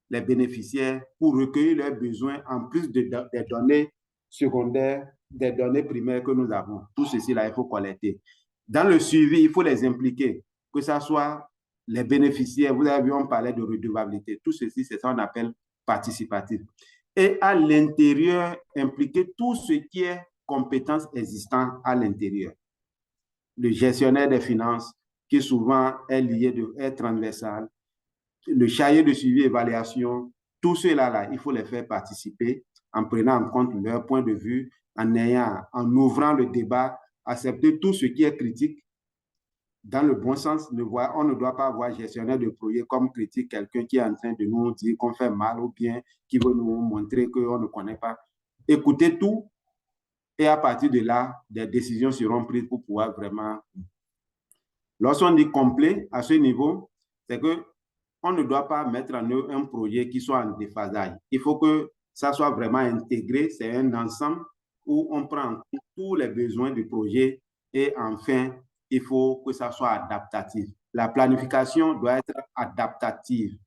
les bénéficiaires pour recueillir leurs besoins en plus des données secondaires, des données primaires que nous avons. Tout ceci là, il faut collecter. Dans le suivi, il faut les impliquer, que ce soit les bénéficiaires, vous avez vu, on parlait de redevabilité. Tout ceci, c'est ça qu'on appelle participatif. Et à l'intérieur, impliquer tout ce qui est compétences existantes à l'intérieur. Le gestionnaire des finances, qui souvent est lié, est transversal, le chargé de suivi et évaluation, tout cela là, il faut les faire participer en prenant en compte leur point de vue, en ouvrant le débat, accepter tout ce qui est critique dans le bon sens. On ne doit pas voir gestionnaire de projet comme critique quelqu'un qui est en train de nous dire qu'on fait mal ou bien qui veut nous montrer qu'on ne connaît pas. Écoutez tout et à partir de là, des décisions seront prises pour pouvoir vraiment... Lorsqu'on dit complet à ce niveau, c'est qu'on ne doit pas mettre en œuvre un projet qui soit en déphasage. Il faut que ça soit vraiment intégré, c'est un ensemble où on prend en compte tous les besoins du projet et enfin, il faut que ça soit adaptatif. La planification doit être adaptative.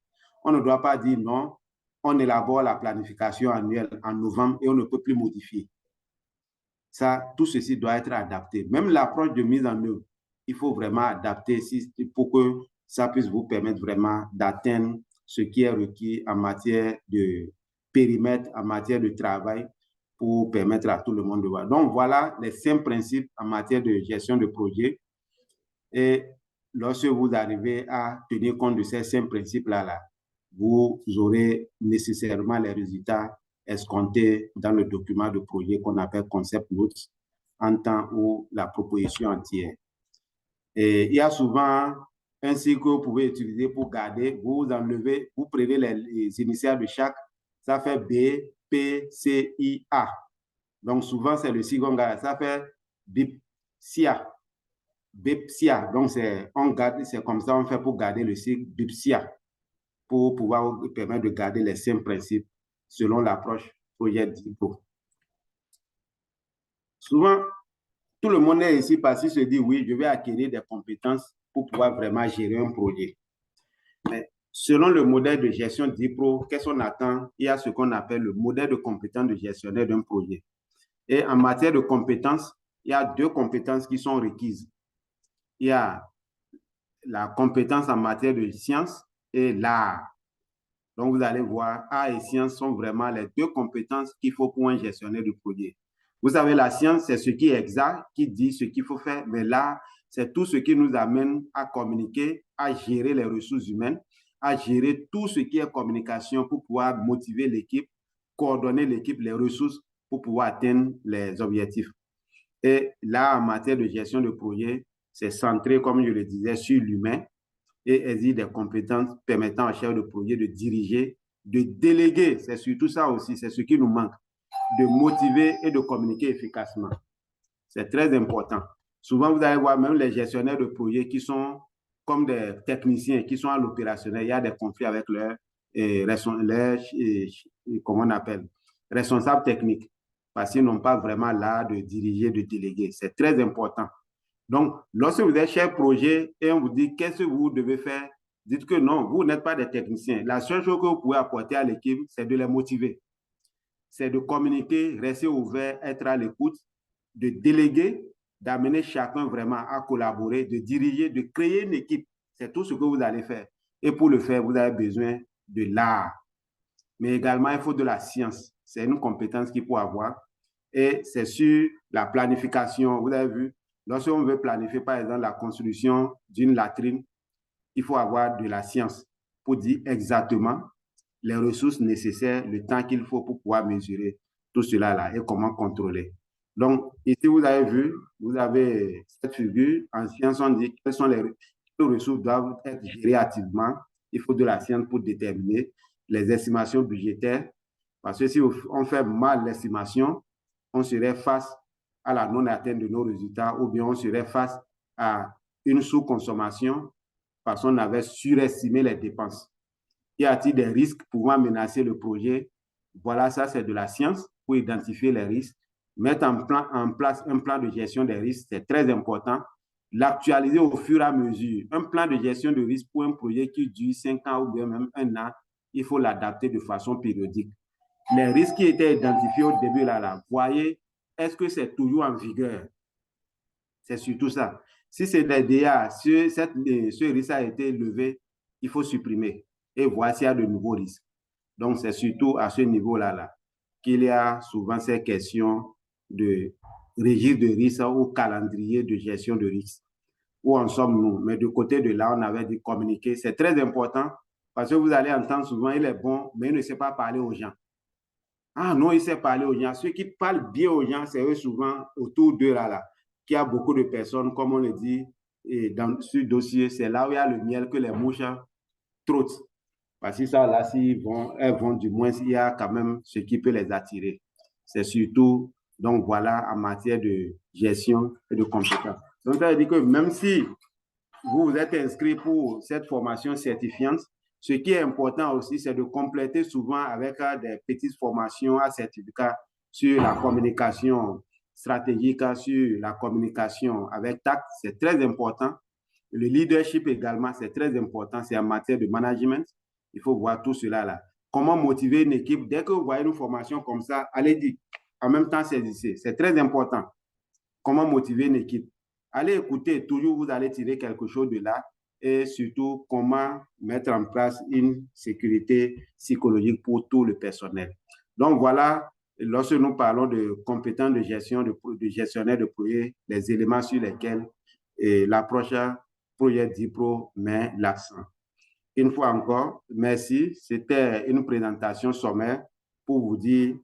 On ne doit pas dire non, on élabore la planification annuelle en novembre et on ne peut plus modifier. Ça, tout ceci doit être adapté. Même l'approche de mise en œuvre, il faut vraiment adapter pour que ça puisse vous permettre vraiment d'atteindre ce qui est requis en matière de périmètre, en matière de travail, pour permettre à tout le monde de voir. Donc, voilà les 5 principes en matière de gestion de projet. Et lorsque vous arrivez à tenir compte de ces 5 principes-là, vous aurez nécessairement les résultats escomptés dans le document de projet qu'on appelle concept notes en temps où la proposition entière. Et il y a souvent un cycle que vous pouvez utiliser pour garder, vous enlevez, vous prenez les initiales de chaque, ça fait B, P, C, I, A. Donc souvent c'est le cycle qu'on garde, ça fait BIPSIA. BIPSIA, donc c'est comme ça on fait pour garder le cycle BIPSIA, pour pouvoir vous permettre de garder les 5 principes selon l'approche projet DIPRO. Souvent, tout le monde est ici parce qu'il se dit, oui, je vais acquérir des compétences pour pouvoir vraiment gérer un projet. Mais selon le modèle de gestion DIPRO, qu'est-ce qu'on attend? Il y a ce qu'on appelle le modèle de compétences de gestionnaire d'un projet. Et en matière de compétences, il y a 2 compétences qui sont requises. Il y a la compétence en matière de sciences et l'art. Donc, vous allez voir, art et sciences sont vraiment les 2 compétences qu'il faut pour un gestionnaire de projet. Vous savez, la science, c'est ce qui est exact, qui dit ce qu'il faut faire, mais l'art, c'est tout ce qui nous amène à communiquer, à gérer les ressources humaines, à gérer tout ce qui est communication pour pouvoir motiver l'équipe, coordonner l'équipe, les ressources pour pouvoir atteindre les objectifs. Et là, en matière de gestion de projet, c'est centré, comme je le disais, sur l'humain et exige des compétences permettant au chef de projet de diriger, de déléguer. C'est surtout ça aussi, c'est ce qui nous manque, de motiver et de communiquer efficacement. C'est très important. Souvent, vous allez voir même les gestionnaires de projet qui sont comme des techniciens, qui sont à l'opérationnel. Il y a des conflits avec leurs comment on appelle, responsables techniques, parce qu'ils n'ont pas vraiment l'art de diriger, de déléguer. C'est très important. Donc, lorsque vous êtes chef projet et on vous dit qu'est-ce que vous devez faire, dites que non, vous n'êtes pas des techniciens. La seule chose que vous pouvez apporter à l'équipe, c'est de les motiver. C'est de communiquer, rester ouvert, être à l'écoute, de déléguer, d'amener chacun vraiment à collaborer, de diriger, de créer une équipe. C'est tout ce que vous allez faire. Et pour le faire, vous avez besoin de l'art. Mais également, il faut de la science. C'est une compétence qu'il faut avoir. Et c'est sur la planification. Vous avez vu, lorsqu'on veut planifier, par exemple, la construction d'une latrine, il faut avoir de la science pour dire exactement les ressources nécessaires, le temps qu'il faut pour pouvoir mesurer tout cela là et comment contrôler. Donc, ici, vous avez vu, vous avez cette figure. En science, on dit quelles sont les ressources doivent être gérées activement. Il faut de la science pour déterminer les estimations budgétaires. Parce que si on fait mal l'estimation, on serait face à la non-atteinte de nos résultats ou bien on serait face à une sous-consommation parce qu'on avait surestimé les dépenses. Y a-t-il des risques pouvant menacer le projet? Voilà, ça c'est de la science pour identifier les risques. Mettre en place un plan de gestion des risques, c'est très important. L'actualiser au fur et à mesure. Un plan de gestion de risque pour un projet qui dure 5 ans ou bien même 1 an, il faut l'adapter de façon périodique. Les risques qui étaient identifiés au début, là, voyez, est-ce que c'est toujours en vigueur? C'est surtout ça. Si c'est des DA, ce risque a été levé, il faut supprimer et voir s'il y a de nouveaux risques. Donc, c'est surtout à ce niveau-là qu'il y a souvent ces questions de registre de risque ou calendrier de gestion de risque. Où en sommes-nous? Mais du côté de là, on avait dit communiquer. C'est très important parce que vous allez entendre souvent, il est bon, mais il ne sait pas parler aux gens. Ah non, il sait parler aux gens. Ceux qui parlent bien aux gens, c'est eux souvent autour d'eux là, qui a beaucoup de personnes, comme on le dit, et dans ce dossier, c'est là où il y a le miel que les mouches trottent. Parce que ça, là, elles vont, du moins, il y a quand même ce qui peut les attirer. C'est surtout, donc voilà, en matière de gestion et de compétences. Donc, ça veut dire que même si vous vous êtes inscrit pour cette formation certifiante, ce qui est important aussi, c'est de compléter souvent avec des petites formations à certificat sur la communication stratégique, sur la communication avec tact. C'est très important. Le leadership également, c'est très important. C'est en matière de management. Il faut voir tout cela là. Comment motiver une équipe? Dès que vous voyez une formation comme ça, allez dire. En même temps, saisissez. C'est très important. Comment motiver une équipe? Allez écouter, toujours vous allez tirer quelque chose de là et surtout comment mettre en place une sécurité psychologique pour tout le personnel. Donc voilà, lorsque nous parlons de compétences de gestion, de gestionnaire de projet, les éléments sur lesquels l'approche projet DIPRO met l'accent. Une fois encore, merci. C'était une présentation sommaire pour vous dire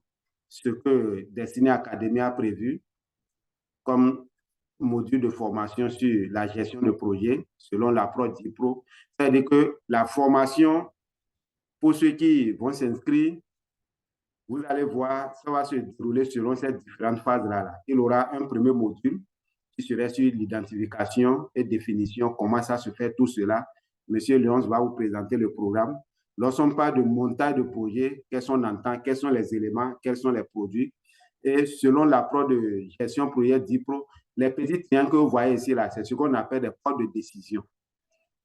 ce que Destiny Academy a prévu comme module de formation sur la gestion de projet selon l'approche DIPRO. C'est-à-dire que la formation, pour ceux qui vont s'inscrire, vous allez voir, ça va se dérouler selon ces différentes phases-là. Il y aura un premier module qui serait sur l'identification et définition, comment ça se fait tout cela. Monsieur Léonce va vous présenter le programme. Lorsqu'on parle de montage de projet, qu'est-ce qu'on entend, quels sont les éléments, quels sont les produits. Et selon l'approche de gestion projet DIPRO, les petits triangles que vous voyez ici, là, c'est ce qu'on appelle des portes de décision.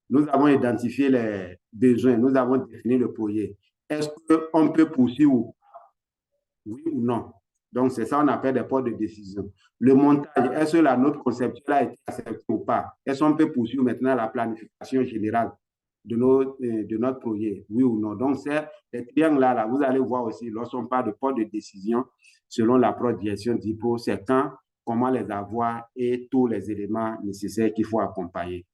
Nous avons identifié les besoins, nous avons défini le projet. Est-ce qu'on peut poursuivre, oui ou non? Donc, c'est ça qu'on appelle des portes de décision. Le montage, est-ce que la note conceptuelle a été acceptée ou pas? Est-ce qu'on peut poursuivre maintenant la planification générale de notre projet? Oui ou non? Donc, c'est les triangles-là, là, vous allez voir aussi, lorsqu'on parle de portes de décision, selon l'approche de gestion d'IPO, c'est quand, comment les avoir et tous les éléments nécessaires qu'il faut accompagner.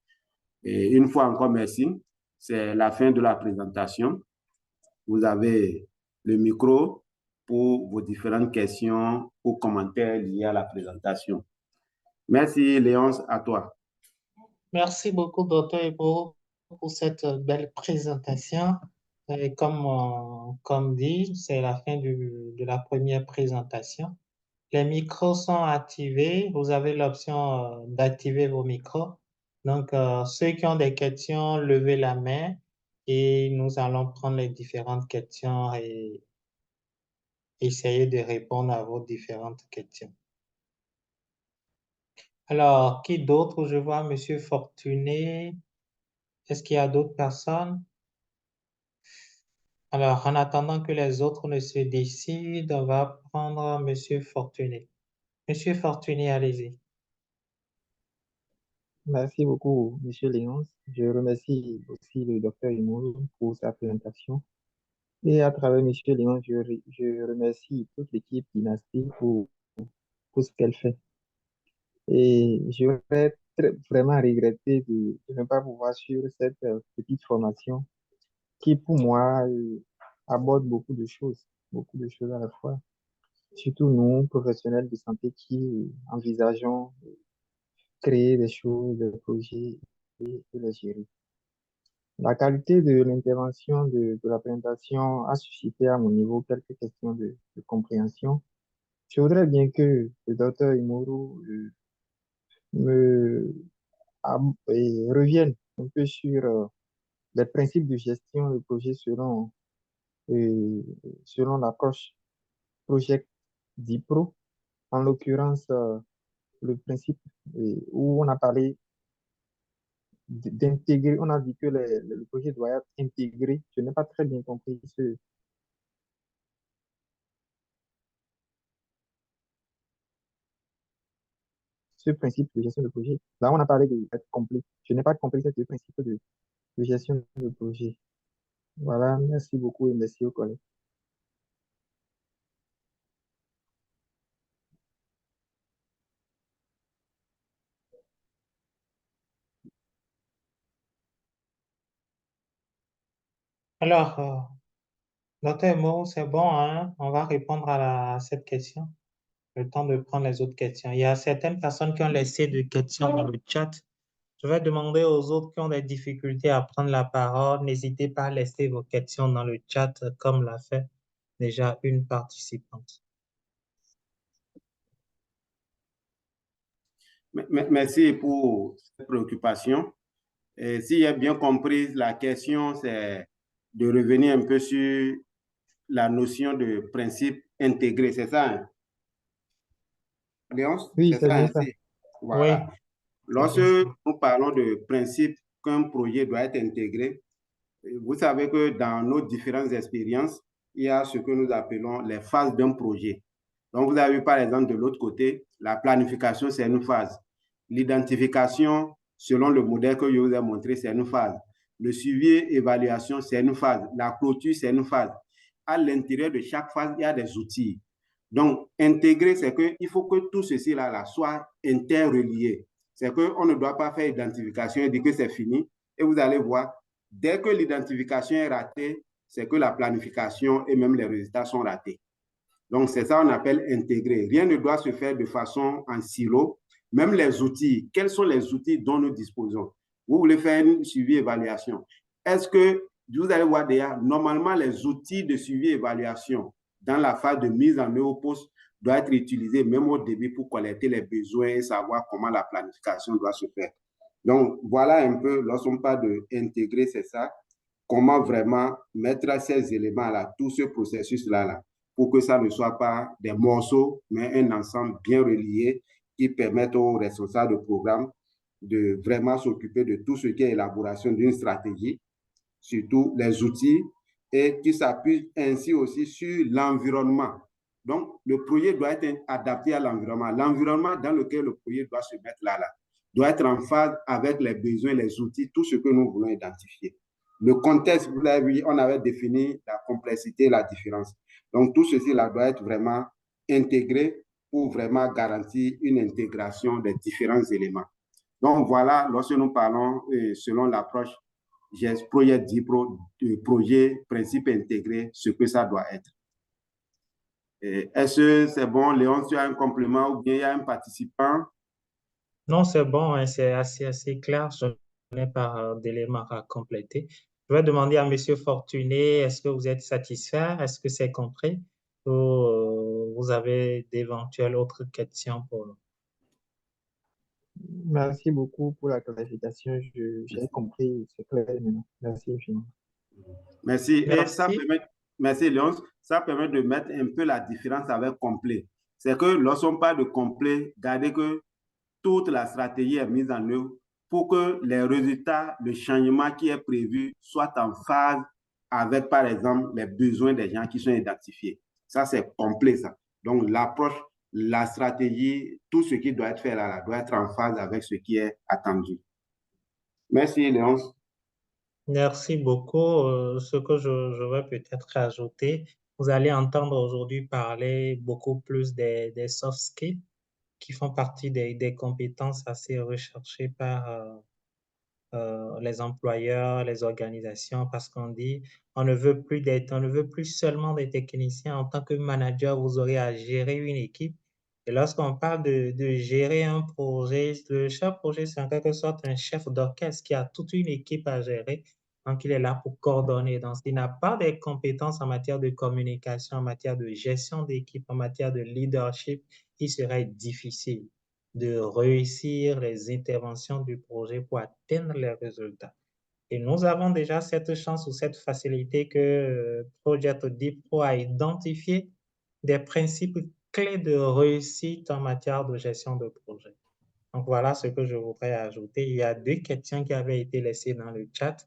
Et une fois encore, merci. C'est la fin de la présentation. Vous avez le micro pour vos différentes questions ou commentaires liés à la présentation. Merci, Léonce, à toi. Merci beaucoup, Dr. Ebo, pour cette belle présentation. Et comme dit, c'est la fin de la première présentation. Les micros sont activés. Vous avez l'option d'activer vos micros. Donc, ceux qui ont des questions, levez la main et nous allons prendre les différentes questions et essayer de répondre à vos différentes questions. Alors, qui d'autre? Je vois Monsieur Fortuné. Est-ce qu'il y a d'autres personnes? Alors, en attendant que les autres ne se décident, on va prendre Monsieur Fortuné. Monsieur Fortuné, allez-y. Merci beaucoup, Monsieur Léonce. Je remercie aussi le docteur Imour pour sa présentation. Et à travers Monsieur Léonce, je remercie toute l'équipe dynastie pour ce qu'elle fait. Et je vais vraiment regretter de ne pas pouvoir suivre cette petite formation qui, pour moi, aborde beaucoup de choses à la fois. Surtout nous, professionnels de santé, qui envisageons de créer des choses, des projets et les gérer. La qualité de l'intervention de la présentation a suscité à mon niveau quelques questions de compréhension. Je voudrais bien que le docteur Imoru me revienne un peu sur les principes de gestion de projet euh, selon l'approche Project DIPRO, en l'occurrence le principe où on a parlé d'intégrer, on a dit que le projet doit être intégré. Je n'ai pas très bien compris ce principe de gestion de projet. Là, on a parlé d'être complet. Je n'ai pas compris ce principe de gestion de projet. Voilà, merci beaucoup et merci aux collègues. Alors, Docteur Mo, c'est bon, hein? On va répondre à cette question. Le temps de prendre les autres questions. Il y a certaines personnes qui ont laissé des questions dans le chat. Je vais demander aux autres qui ont des difficultés à prendre la parole. N'hésitez pas à laisser vos questions dans le chat comme l'a fait déjà une participante. Merci pour cette préoccupation. Si j'ai bien compris, la question, c'est de revenir un peu sur la notion de principe intégré, c'est ça, hein? Léonce, Oui, c'est c'est ça bien ça. ainsi. Oui, Voilà. c'est Lorsque bien ça. nous parlons de principe qu'un projet doit être intégré, vous savez que dans nos différentes expériences, il y a ce que nous appelons les phases d'un projet. Donc, vous avez vu par exemple de l'autre côté, la planification, c'est une phase. L'identification, selon le modèle que je vous ai montré, c'est une phase. Le suivi et évaluation, c'est une phase. La clôture, c'est une phase. À l'intérieur de chaque phase, il y a des outils. Donc, intégrer, c'est qu'il faut que tout ceci là soit interrelié. C'est qu'on ne doit pas faire identification et dire que c'est fini. Et vous allez voir, dès que l'identification est ratée, c'est que la planification et même les résultats sont ratés. Donc, c'est ça qu'on appelle intégrer. Rien ne doit se faire de façon en silo. Même les outils, quels sont les outils dont nous disposons? Vous voulez faire une suivi-évaluation. Est-ce que, vous allez voir déjà, normalement, les outils de suivi-évaluation dans la phase de mise en œuvre au poste doivent être utilisés même au début pour collecter les besoins et savoir comment la planification doit se faire. Donc, voilà un peu, lorsqu'on parle d'intégrer, c'est ça, comment vraiment mettre ces éléments-là, tout ce processus-là, pour que ça ne soit pas des morceaux, mais un ensemble bien relié qui permette aux responsables de programme de vraiment s'occuper de tout ce qui est élaboration d'une stratégie, surtout les outils, et qui s'appuie ainsi aussi sur l'environnement. Donc, le projet doit être adapté à l'environnement. L'environnement dans lequel le projet doit se mettre là, doit être en phase avec les besoins, les outils, tout ce que nous voulons identifier. Le contexte, vous l'avez vu, on avait défini la complexité et la différence. Donc, tout ceci là doit être vraiment intégré pour vraiment garantir une intégration des différents éléments. Donc, voilà, lorsque nous parlons selon l'approche projet dit projet, principe intégré, ce que ça doit être. Est-ce que c'est bon, Léon, tu as un complément ou bien il y a un participant? Non, c'est bon, hein, c'est assez clair. Je n'ai pas d'éléments à compléter. Je vais demander à Monsieur Fortuné, est-ce que vous êtes satisfait? Est-ce que c'est compris? Ou vous avez d'éventuelles autres questions pour nous? Merci beaucoup pour la clarification. J'ai compris, c'est clair maintenant. Merci infiniment. Merci. Et ça Merci. permet, merci Léon, ça permet de mettre un peu la différence avec complet. C'est que lorsqu'on parle de complet, gardez que toute la stratégie est mise en œuvre pour que les résultats, le changement qui est prévu soit en phase avec, par exemple, les besoins des gens qui sont identifiés. Ça, c'est complet, ça. Donc, l'approche, la stratégie, tout ce qui doit être fait là doit être en phase avec ce qui est attendu. Merci, Léonce. Merci beaucoup. Ce que je vais peut-être rajouter, vous allez entendre aujourd'hui parler beaucoup plus des soft skills qui font partie des compétences assez recherchées par les employeurs, les organisations, parce qu'on dit on ne veut plus on ne veut plus seulement des techniciens. En tant que manager, vous aurez à gérer une équipe. Et lorsqu'on parle de gérer un projet, le chef projet, c'est en quelque sorte un chef d'orchestre qui a toute une équipe à gérer. Donc, il est là pour coordonner. Donc, s'il n'a pas des compétences en matière de communication, en matière de gestion d'équipe, en matière de leadership, il serait difficile de réussir les interventions du projet pour atteindre les résultats. Et nous avons déjà cette chance ou cette facilité que Project Dipro a identifié des principes clés de réussite en matière de gestion de projet. Donc voilà ce que je voudrais ajouter. Il y a deux questions qui avaient été laissées dans le chat.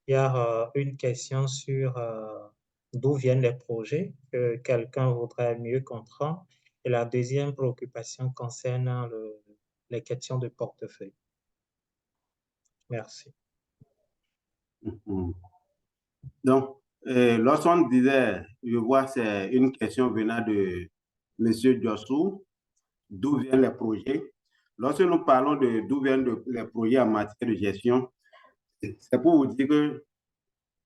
Il y a une question sur d'où viennent les projets que quelqu'un voudrait mieux comprendre. Et la deuxième préoccupation concerne les questions de portefeuille. Merci. Donc, lorsqu'on disait, je vois, c'est une question venant de M. Diossou, d'où viennent les projets. Lorsque nous parlons de d'où viennent les projets en matière de gestion, c'est pour vous dire que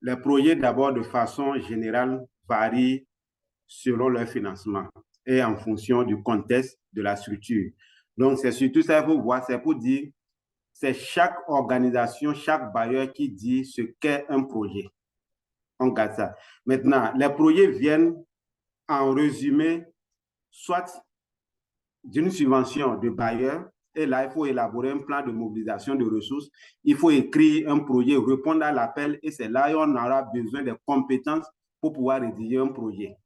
les projets, d'abord, de façon générale, varient selon leur financement et en fonction du contexte de la structure. Donc, c'est surtout ça qu'il faut voir, c'est pour dire, c'est chaque organisation, chaque bailleur qui dit ce qu'est un projet. On garde ça. Maintenant, les projets viennent en résumé, soit d'une subvention de bailleur, et là, il faut élaborer un plan de mobilisation de ressources, il faut écrire un projet, répondre à l'appel, et c'est là qu'on aura besoin des compétences pour pouvoir rédiger un projet.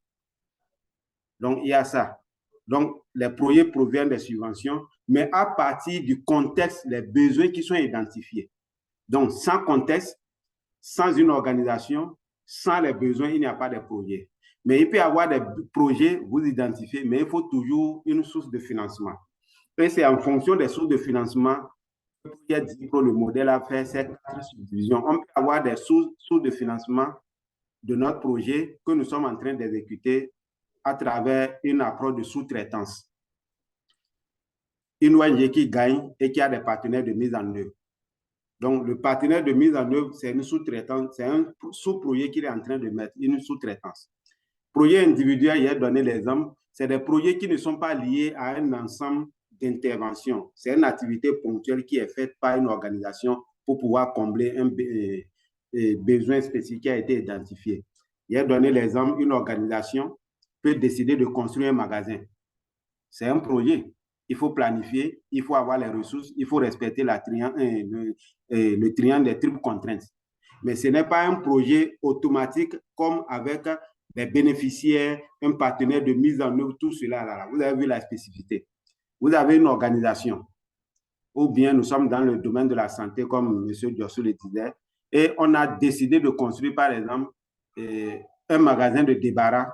Donc, il y a ça. Donc, les projets proviennent des subventions, mais à partir du contexte, les besoins qui sont identifiés. Donc, sans contexte, sans une organisation, sans les besoins, il n'y a pas de projet. Mais il peut y avoir des projets, vous identifiez, mais il faut toujours une source de financement. Et c'est en fonction des sources de financement que le modèle a fait cette subdivision. On peut avoir des sources de financement de notre projet que nous sommes en train d'exécuter à travers une approche de sous-traitance. Une ONG qui gagne et qui a des partenaires de mise en œuvre. Donc, le partenaire de mise en œuvre, c'est une sous-traitance, c'est un sous-projet qu'il est en train de mettre, une sous-traitance. Projet individuel, il a donné l'exemple, c'est des projets qui ne sont pas liés à un ensemble d'interventions. C'est une activité ponctuelle qui est faite par une organisation pour pouvoir combler un besoin spécifique qui a été identifié. Il a donné l'exemple, une organisation peut décider de construire un magasin. C'est un projet. Il faut planifier, il faut avoir les ressources, il faut respecter le triangle des triples contraintes. Mais ce n'est pas un projet automatique comme avec des bénéficiaires, un partenaire de mise en œuvre, tout cela. Là. Vous avez vu la spécificité. Vous avez une organisation, ou bien nous sommes dans le domaine de la santé, comme M. Diossou le disait, et on a décidé de construire, par exemple, un magasin de débarras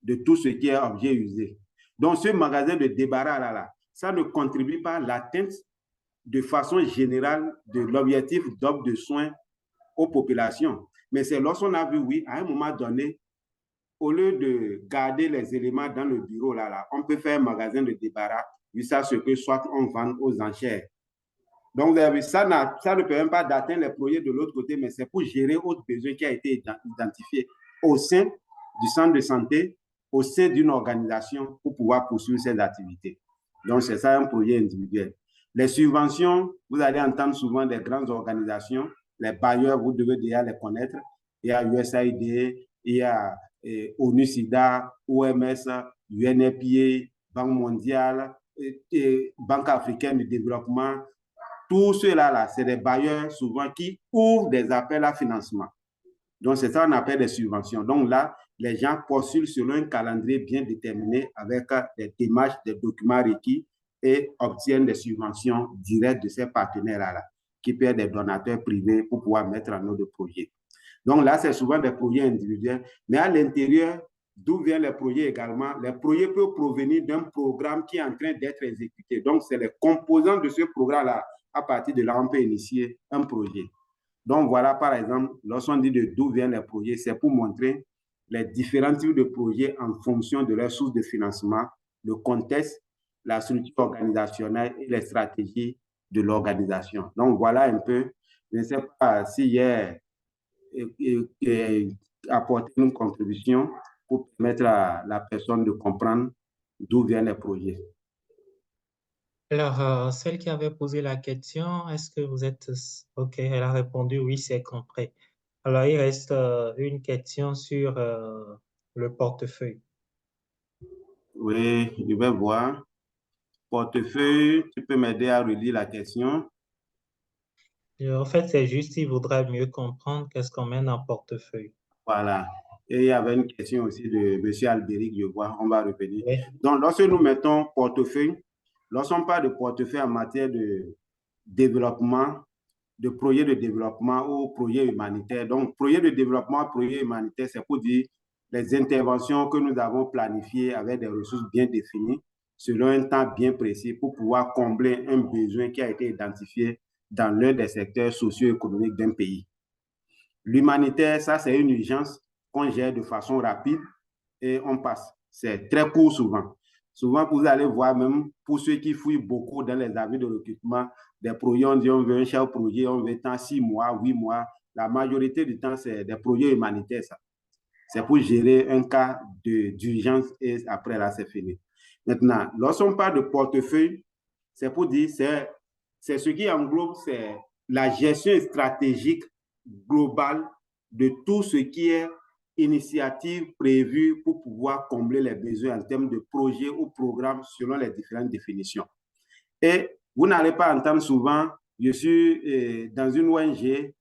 de tout ce qui est objet usé. Donc, ce magasin de débarras, là, ça ne contribue pas à l'atteinte de façon générale de l'objectif d'offre de soins aux populations. Mais c'est lorsqu'on a vu, oui, à un moment donné, au lieu de garder les éléments dans le bureau, là, on peut faire un magasin de débarras, jusqu'à ce que soit on vende aux enchères. Donc, vous avez vu, ça ne permet pas d'atteindre les projets de l'autre côté, mais c'est pour gérer autre besoin qui a été identifié au sein du centre de santé, au sein d'une organisation pour pouvoir poursuivre ces activités. Donc, c'est ça un projet individuel. Les subventions, vous allez entendre souvent des grandes organisations, les bailleurs, vous devez déjà les connaître. Il y a USAID, il y a ONU-SIDA, OMS, UNFPA, Banque mondiale, Banque africaine de développement. Tout cela, c'est des bailleurs souvent qui ouvrent des appels à financement. Donc, c'est ça qu'on appelle des subventions. Donc là, les gens postulent selon un calendrier bien déterminé avec des démarches, des documents requis et obtiennent des subventions directes de ces partenaires-là, qui peuvent être des donateurs privés pour pouvoir mettre en œuvre des projets. Donc là, c'est souvent des projets individuels. Mais à l'intérieur, d'où viennent les projets également? Les projets peuvent provenir d'un programme qui est en train d'être exécuté. Donc, c'est les composants de ce programme-là. À partir de là, on peut initier un projet. Donc, voilà, par exemple, lorsqu'on dit de d'où viennent les projets, c'est pour montrer les différents types de projets en fonction de leur source de financement, le contexte, la structure organisationnelle et les stratégies de l'organisation. Donc, voilà un peu. Je ne sais pas s'il y a apporter une contribution pour permettre à la personne de comprendre d'où viennent les projets. Alors, celle qui avait posé la question, est-ce que vous êtes... OK, elle a répondu oui, c'est compris. Alors, il reste une question sur le portefeuille. Oui, je vais voir. Portefeuille, tu peux m'aider à relire la question? En fait, c'est juste, il voudrait mieux comprendre qu'est-ce qu'on met dans portefeuille. Voilà. Et il y avait une question aussi de M. Albéric, je vois, on va revenir. Oui. Donc, lorsque nous mettons portefeuille, lorsqu'on parle de portefeuille en matière de développement, de projet de développement ou projet humanitaire. Donc, projet de développement, projet humanitaire, c'est pour dire les interventions que nous avons planifiées avec des ressources bien définies selon un temps bien précis pour pouvoir combler un besoin qui a été identifié dans l'un des secteurs socio-économiques d'un pays. L'humanitaire, ça, c'est une urgence qu'on gère de façon rapide et on passe. C'est très court souvent. Souvent, vous allez voir même pour ceux qui fouillent beaucoup dans les avis de recrutement, des projets, on dit on veut un cher projet, on veut tant 6 mois, 8 mois. La majorité du temps, c'est des projets humanitaires, ça. C'est pour gérer un cas d'urgence et après là, c'est fini. Maintenant, lorsqu'on parle de portefeuille, c'est pour dire, c'est ce qui englobe, c'est la gestion stratégique globale de tout ce qui est initiative prévue pour pouvoir combler les besoins en termes de projets ou programmes selon les différentes définitions. Et vous n'allez pas entendre souvent, je suis dans une ONG,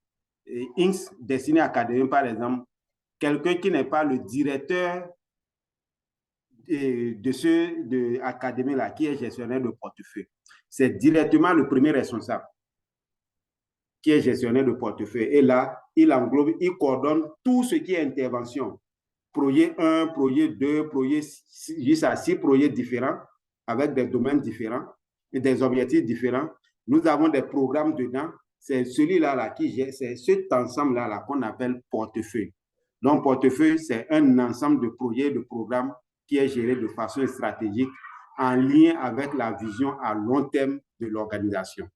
INS, Destiny Academy par exemple, quelqu'un qui n'est pas le directeur de académie-là, qui est gestionnaire de portefeuille. C'est directement le premier responsable qui est gestionnaire de portefeuille. Et là, il englobe, il coordonne tout ce qui est intervention. Projet 1, projet 2, projet jusqu'à 6 projets différents, avec des domaines différents et des objectifs différents. Nous avons des programmes dedans. C'est celui-là là, qui gère, c'est cet ensemble-là là, qu'on appelle portefeuille. Donc, portefeuille, c'est un ensemble de projets et de programmes qui est géré de façon stratégique en lien avec la vision à long terme de l'organisation.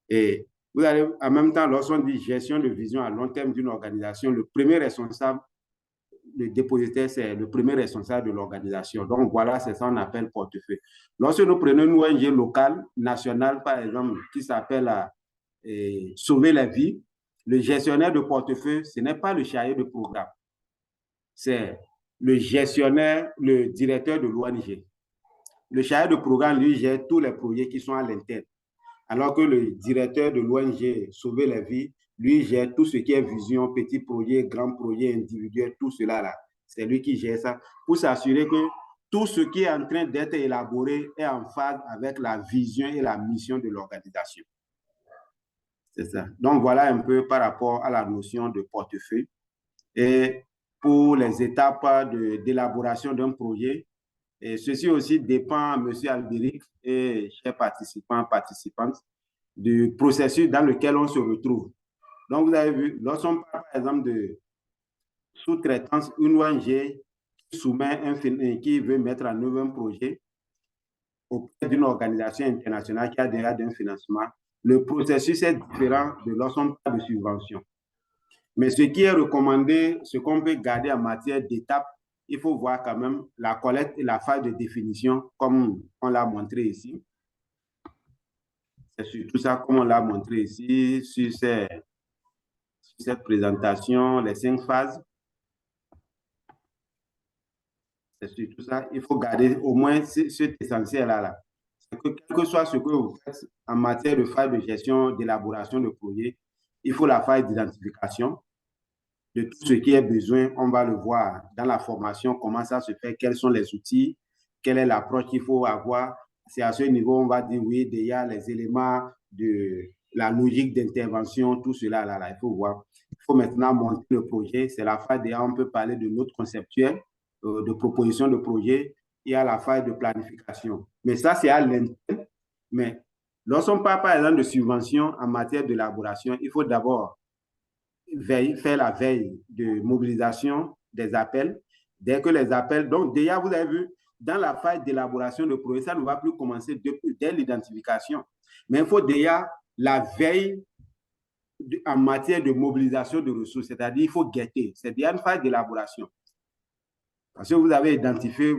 Et vous allez, en même temps, lorsqu'on dit gestion de vision à long terme d'une organisation, le premier responsable, le dépositaire, c'est le premier responsable de l'organisation. Donc, voilà, c'est ça qu'on appelle portefeuille. Lorsque nous prenons une ONG locale, nationale, par exemple, qui s'appelle Sauver la vie, le gestionnaire de portefeuille, ce n'est pas le chargé de programme. C'est le gestionnaire, le directeur de l'ONG. Le chargé de programme, lui, gère tous les projets qui sont à l'interne. Alors que le directeur de l'ONG Sauver la vie, lui, gère tout ce qui est vision, petit projet, grand projet, individuel, tout cela là. C'est lui qui gère ça pour s'assurer que tout ce qui est en train d'être élaboré est en phase avec la vision et la mission de l'organisation. C'est ça. Donc, voilà un peu par rapport à la notion de portefeuille. Et pour les étapes d'élaboration d'un projet, et ceci aussi dépend, M. Albéric et chers participants, participantes, du processus dans lequel on se retrouve. Donc, vous avez vu, lorsqu'on parle, par exemple, de sous-traitance, une ONG qui veut mettre en œuvre un projet auprès d'une organisation internationale qui a déjà un financement, le processus est différent de lorsqu'on parle de subvention. Mais ce qui est recommandé, ce qu'on peut garder en matière d'étapes, il faut voir quand même la collecte et la phase de définition, comme on l'a montré ici. C'est surtout ça, comme on l'a montré ici, sur cette présentation, les 5 phases. C'est surtout ça. Il faut garder au moins cet essentiel-là. Quel que soit ce que vous faites en matière de phase de gestion, d'élaboration de projet, il faut la phase d'identification de tout ce qui est besoin. On va le voir dans la formation, comment ça se fait, quels sont les outils, quelle est l'approche qu'il faut avoir. C'est à ce niveau, on va dire, oui, déjà les éléments de la logique d'intervention, tout cela, là, il faut voir. Il faut maintenant monter le projet. C'est la phase déjà, on peut parler de note conceptuelle, de proposition de projet, et à la phase de planification. Mais ça, c'est à l'interne. Mais lorsqu'on parle, par exemple, de subvention en matière d'élaboration, il faut d'abord faire la veille de mobilisation des appels. Dès que les appels, donc déjà, vous avez vu, dans la phase d'élaboration de projet, ça ne va plus commencer dès l'identification. Mais il faut déjà la veille en matière de mobilisation de ressources, c'est-à-dire il faut guetter. C'est déjà une phase d'élaboration. Parce que vous avez identifié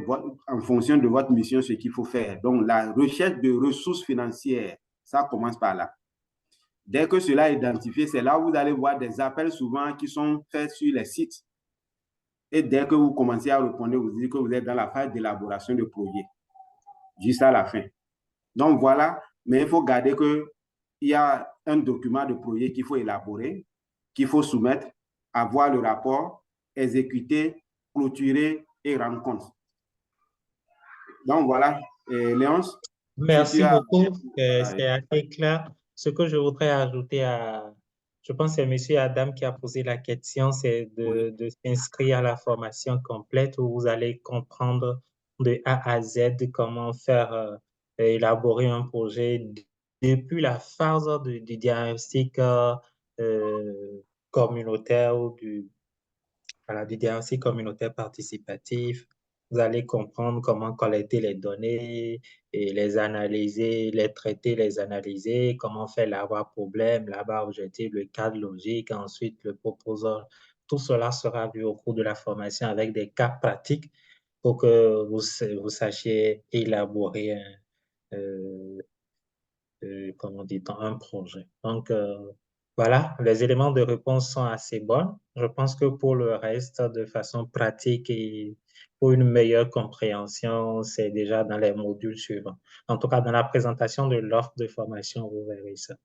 en fonction de votre mission ce qu'il faut faire. Donc, la recherche de ressources financières, ça commence par là. Dès que cela est identifié, c'est là où vous allez voir des appels souvent qui sont faits sur les sites. Et dès que vous commencez à répondre, vous dites que vous êtes dans la phase d'élaboration de projet, jusqu'à la fin. Donc voilà, mais il faut garder qu'il y a un document de projet qu'il faut élaborer, qu'il faut soumettre, avoir le rapport, exécuter, clôturer et rendre compte. Donc voilà, Léonce. Merci beaucoup, c'est assez clair. Ce que je voudrais ajouter je pense que c'est M. Adam qui a posé la question, c'est de s'inscrire à la formation complète où vous allez comprendre de A à Z comment faire élaborer un projet depuis la phase du diagnostic communautaire ou du diagnostic communautaire participatif. Vous allez comprendre comment collecter les données et les analyser, les traiter, les analyser, comment faire la barre problème, la barre objectif, le cadre logique, ensuite le proposal tout cela sera vu au cours de la formation avec des cas pratiques pour que vous sachiez élaborer comment dit-on, un projet. Donc, voilà, les éléments de réponse sont assez bons. Je pense que pour le reste, de façon pratique et pour une meilleure compréhension, c'est déjà dans les modules suivants. En tout cas, dans la présentation de l'offre de formation, vous verrez ça.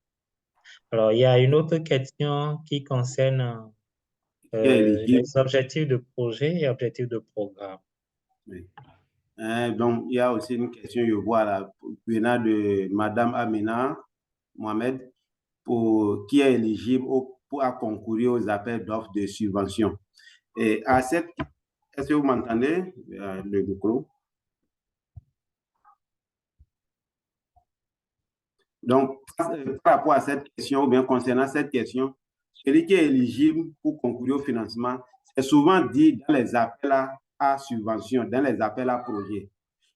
Alors, il y a une autre question qui concerne Qui est éligible. les objectifs de projet et objectifs de programme. Oui. Donc, il y a aussi une question, je vois là, venant de Madame Amina Mohamed, qui est éligible à concourir aux appels d'offres de subvention. Et à cette, est-ce que vous m'entendez, le micro? Donc, par rapport à cette question, ou bien concernant cette question, celui qui est éligible pour concourir au financement, c'est souvent dit dans les appels à subvention, dans les appels à projet.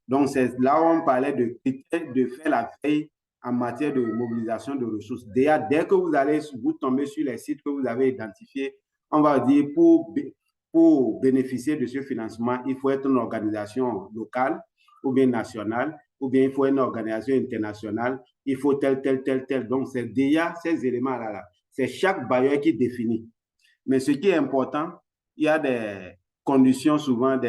Donc, c'est là où on parlait de faire la veille en matière de mobilisation de ressources. Déjà, dès que vous tombez sur les sites que vous avez identifiés, on va dire pour bénéficier de ce financement, il faut être une organisation locale ou bien nationale, ou bien il faut une organisation internationale, il faut tel. Donc, c'est déjà ces éléments-là. C'est chaque bailleur qui définit. Mais ce qui est important, il y a des conditions souvent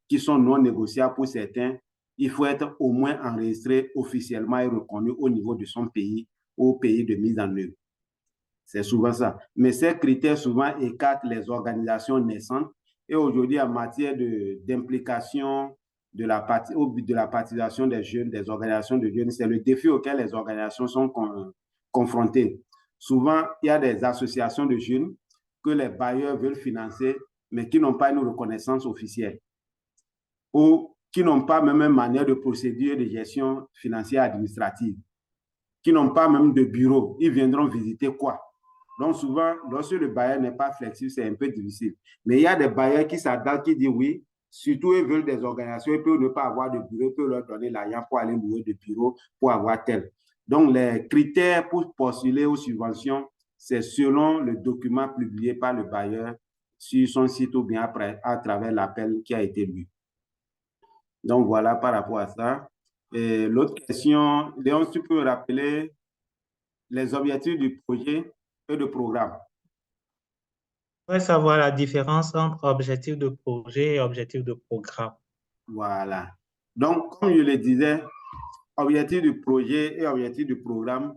qui sont non négociables pour certains. Il faut être au moins enregistré officiellement et reconnu au niveau de son pays, au pays de mise en œuvre. C'est souvent ça. Mais ces critères souvent écartent les organisations naissantes. Et aujourd'hui, en matière d'implication de la participation des jeunes, des organisations de jeunes, c'est le défi auquel les organisations sont confrontées. Souvent, il y a des associations de jeunes que les bailleurs veulent financer, mais qui n'ont pas une reconnaissance officielle ou qui n'ont pas même une manière de procédure de gestion financière administrative, qui n'ont pas même de bureau. Ils viendront visiter quoi? Donc, souvent, lorsque le bailleur n'est pas flexible, c'est un peu difficile. Mais il y a des bailleurs qui s'adaptent, qui disent oui, surtout ils veulent des organisations, ils peuvent ne pas avoir de bureau, ils peuvent leur donner l'argent pour aller louer de bureau, pour avoir tel. Donc, les critères pour postuler aux subventions, c'est selon le document publié par le bailleur sur son site ou bien après, à travers l'appel qui a été lu. Donc, voilà par rapport à ça. L'autre question, Léon, tu peux rappeler les objectifs du projet et du programme? On va savoir la différence entre objectif de projet et objectif de programme. Voilà. Donc, comme je le disais, objectif du projet et objectif du programme,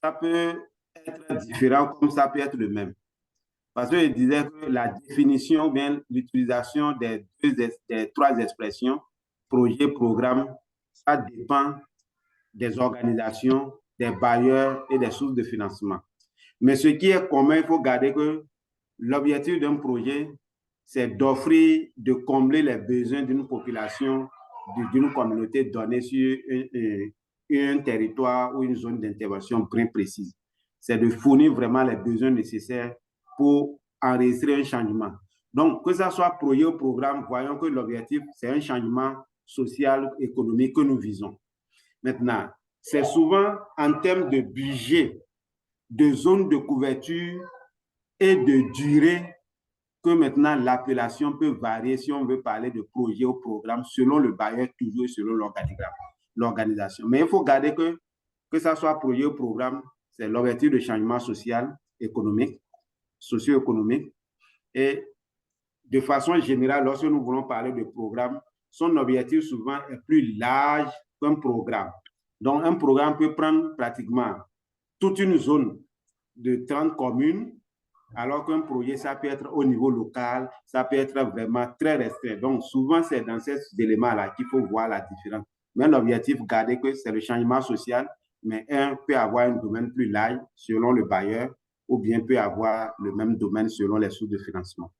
ça peut être différent comme ça peut être le même. Parce que je disais que la définition ou bien l'utilisation des trois expressions, projet, programme, ça dépend des organisations, des bailleurs et des sources de financement. Mais ce qui est commun, il faut garder que l'objectif d'un projet, c'est d'offrir, de combler les besoins d'une population, d'une communauté donnée sur un territoire ou une zone d'intervention bien précise. C'est de fournir vraiment les besoins nécessaires pour enregistrer un changement. Donc, que ce soit projet ou programme, voyons que l'objectif, c'est un changement social, économique que nous visons. Maintenant, c'est souvent en termes de budget, de zone de couverture et de durée que maintenant l'appellation peut varier si on veut parler de projet ou programme selon le bailleur, toujours selon l'organigramme, l'organisation. Mais il faut garder que ça soit projet ou programme, c'est l'objectif de changement social, économique, socio-économique. Et de façon générale, lorsque nous voulons parler de programme, son objectif souvent est plus large qu'un programme. Donc, un programme peut prendre pratiquement toute une zone de 30 communes, alors qu'un projet, ça peut être au niveau local, ça peut être vraiment très restreint. Donc, souvent, c'est dans ces éléments-là qu'il faut voir la différence. Mais l'objectif, garder que c'est le changement social, mais un peut avoir un domaine plus large selon le bailleur, ou bien peut avoir le même domaine selon les sources de financement.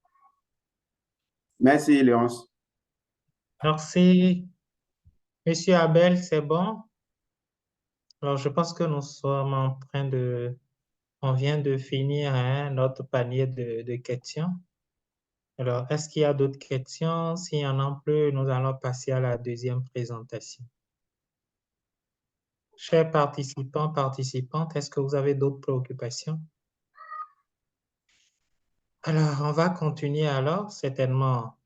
Merci, Léonce. Merci, Monsieur Abel, c'est bon? Alors, je pense que nous sommes en train on vient de finir notre panier de questions. Alors, est-ce qu'il y a d'autres questions? S'il y en a plus, nous allons passer à la deuxième présentation. Chers participants, participantes, est-ce que vous avez d'autres préoccupations? Alors, on va continuer alors. Certainement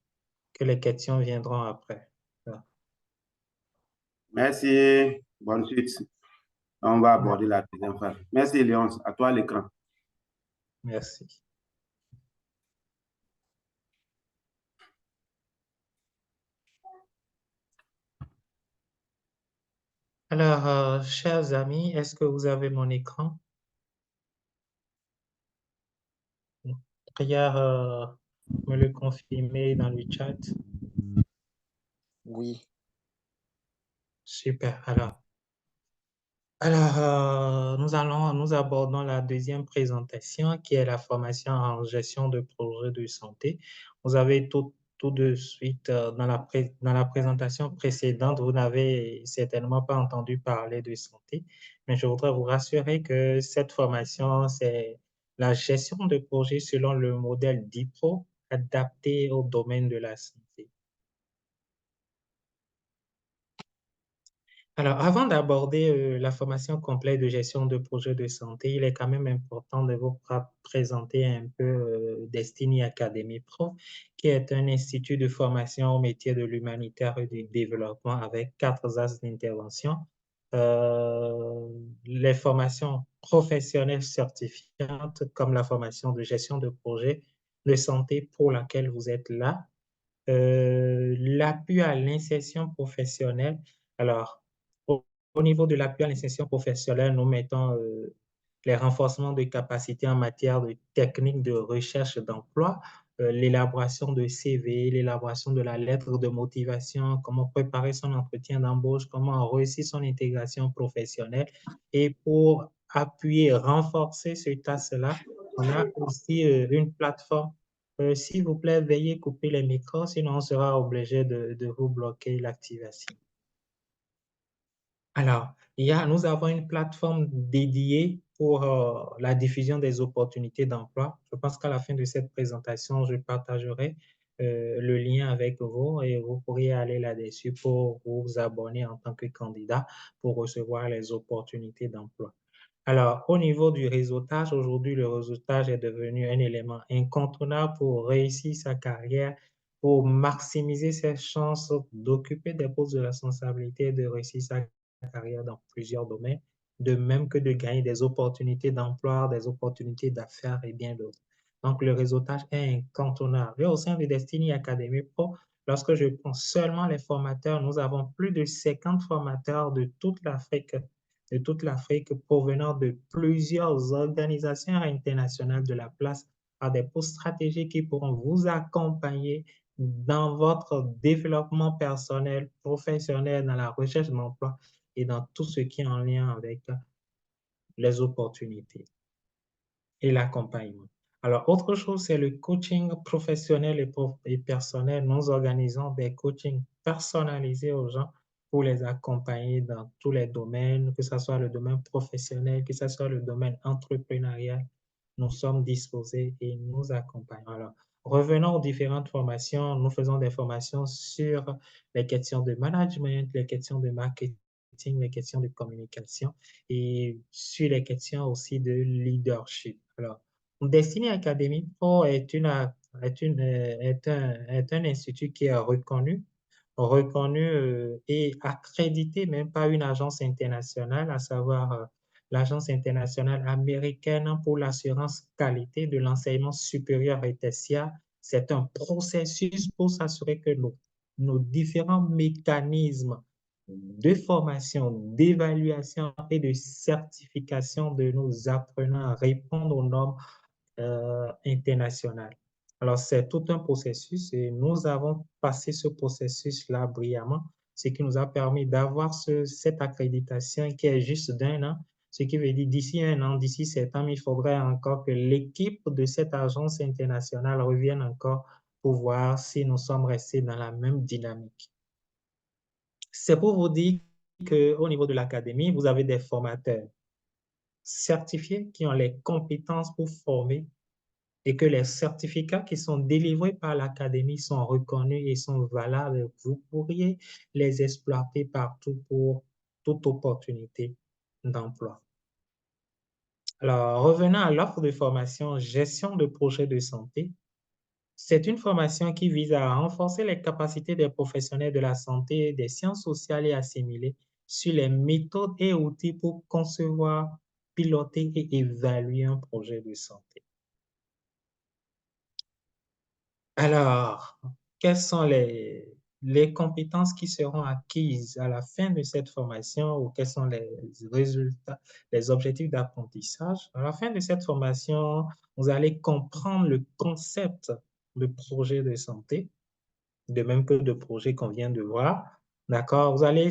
que les questions viendront après. Merci. Bonne suite. On va Ouais, aborder la deuxième phase. Merci, Léonce. À toi l'écran. merci. Alors, chers amis, est-ce que vous avez mon écran? Prière me le confirmer dans le chat. Oui. Super. Alors, nous abordons la deuxième présentation qui est la formation en gestion de projet de santé. Vous avez tout de suite, dans la présentation précédente, vous n'avez certainement pas entendu parler de santé, mais je voudrais vous rassurer que cette formation, c'est la gestion de projet selon le modèle DIPRO adapté au domaine de la santé. Alors, avant d'aborder la formation complète de gestion de projet de santé, il est quand même important de vous présenter un peu Destiny Academy Pro, qui est un institut de formation au métier de l'humanitaire et du développement avec 4 axes d'intervention. Les formations professionnelles certifiantes, comme la formation de gestion de projet de santé pour laquelle vous êtes là, l'appui à l'insertion professionnelle. Alors, au niveau de l'appui à l'insertion professionnelle, nous mettons les renforcements de capacités en matière de techniques de recherche d'emploi, l'élaboration de CV, l'élaboration de la lettre de motivation, comment préparer son entretien d'embauche, comment réussir son intégration professionnelle. Et pour appuyer, renforcer ce task-là, on a aussi une plateforme. S'il vous plaît, veuillez couper les micros, sinon on sera obligé de vous bloquer l'activation. Alors, nous avons une plateforme dédiée pour la diffusion des opportunités d'emploi. Je pense qu'à la fin de cette présentation, je partagerai le lien avec vous et vous pourriez aller là-dessus pour vous abonner en tant que candidat pour recevoir les opportunités d'emploi. Alors, au niveau du réseautage, aujourd'hui, le réseautage est devenu un élément incontournable pour réussir sa carrière, pour maximiser ses chances d'occuper des postes de responsabilité et de réussir sa carrière dans plusieurs domaines, de même que de gagner des opportunités d'emploi, des opportunités d'affaires et bien d'autres. Donc, le réseautage est incontournable. Et au sein de Destiny Academy Pro, lorsque je prends seulement les formateurs, nous avons plus de 50 formateurs de toute l'Afrique provenant de plusieurs organisations internationales de la place à des postes stratégiques qui pourront vous accompagner dans votre développement personnel, professionnel, dans la recherche d'emploi et dans tout ce qui est en lien avec les opportunités et l'accompagnement. Alors, autre chose, c'est le coaching professionnel et personnel. Nous organisons des coachings personnalisés aux gens pour les accompagner dans tous les domaines, que ce soit le domaine professionnel, que ce soit le domaine entrepreneurial. Nous sommes disposés et nous accompagnons. Alors, revenons aux différentes formations. Nous faisons des formations sur les questions de management, les questions de marketing, les questions de communication et sur les questions aussi de leadership. Alors, Destiny Academy Pro est un institut qui est reconnu et accrédité même par une agence internationale, à savoir l'Agence internationale américaine pour l'assurance qualité de l'enseignement supérieur et tertiaire. C'est un processus pour s'assurer que nos différents mécanismes de formation, d'évaluation et de certification de nos apprenants répondent aux normes internationales. Alors, c'est tout un processus et nous avons passé ce processus-là brillamment, ce qui nous a permis d'avoir cette accréditation qui est juste d'1 an, ce qui veut dire d'ici 1 an, d'ici 7 ans, il faudrait encore que l'équipe de cette agence internationale revienne encore pour voir si nous sommes restés dans la même dynamique. C'est pour vous dire qu'au niveau de l'académie, vous avez des formateurs certifiés qui ont les compétences pour former et que les certificats qui sont délivrés par l'académie sont reconnus et sont valables. Vous pourriez les exploiter partout pour toute opportunité d'emploi. Alors, revenons à l'offre de formation gestion de projet de santé. C'est une formation qui vise à renforcer les capacités des professionnels de la santé, des sciences sociales et assimilées sur les méthodes et outils pour concevoir, piloter et évaluer un projet de santé. Alors, quelles sont les compétences qui seront acquises à la fin de cette formation ou quels sont les résultats, les objectifs d'apprentissage? À la fin de cette formation, vous allez comprendre le concept de projet de santé, de même que de projet qu'on vient de voir. D'accord? Vous allez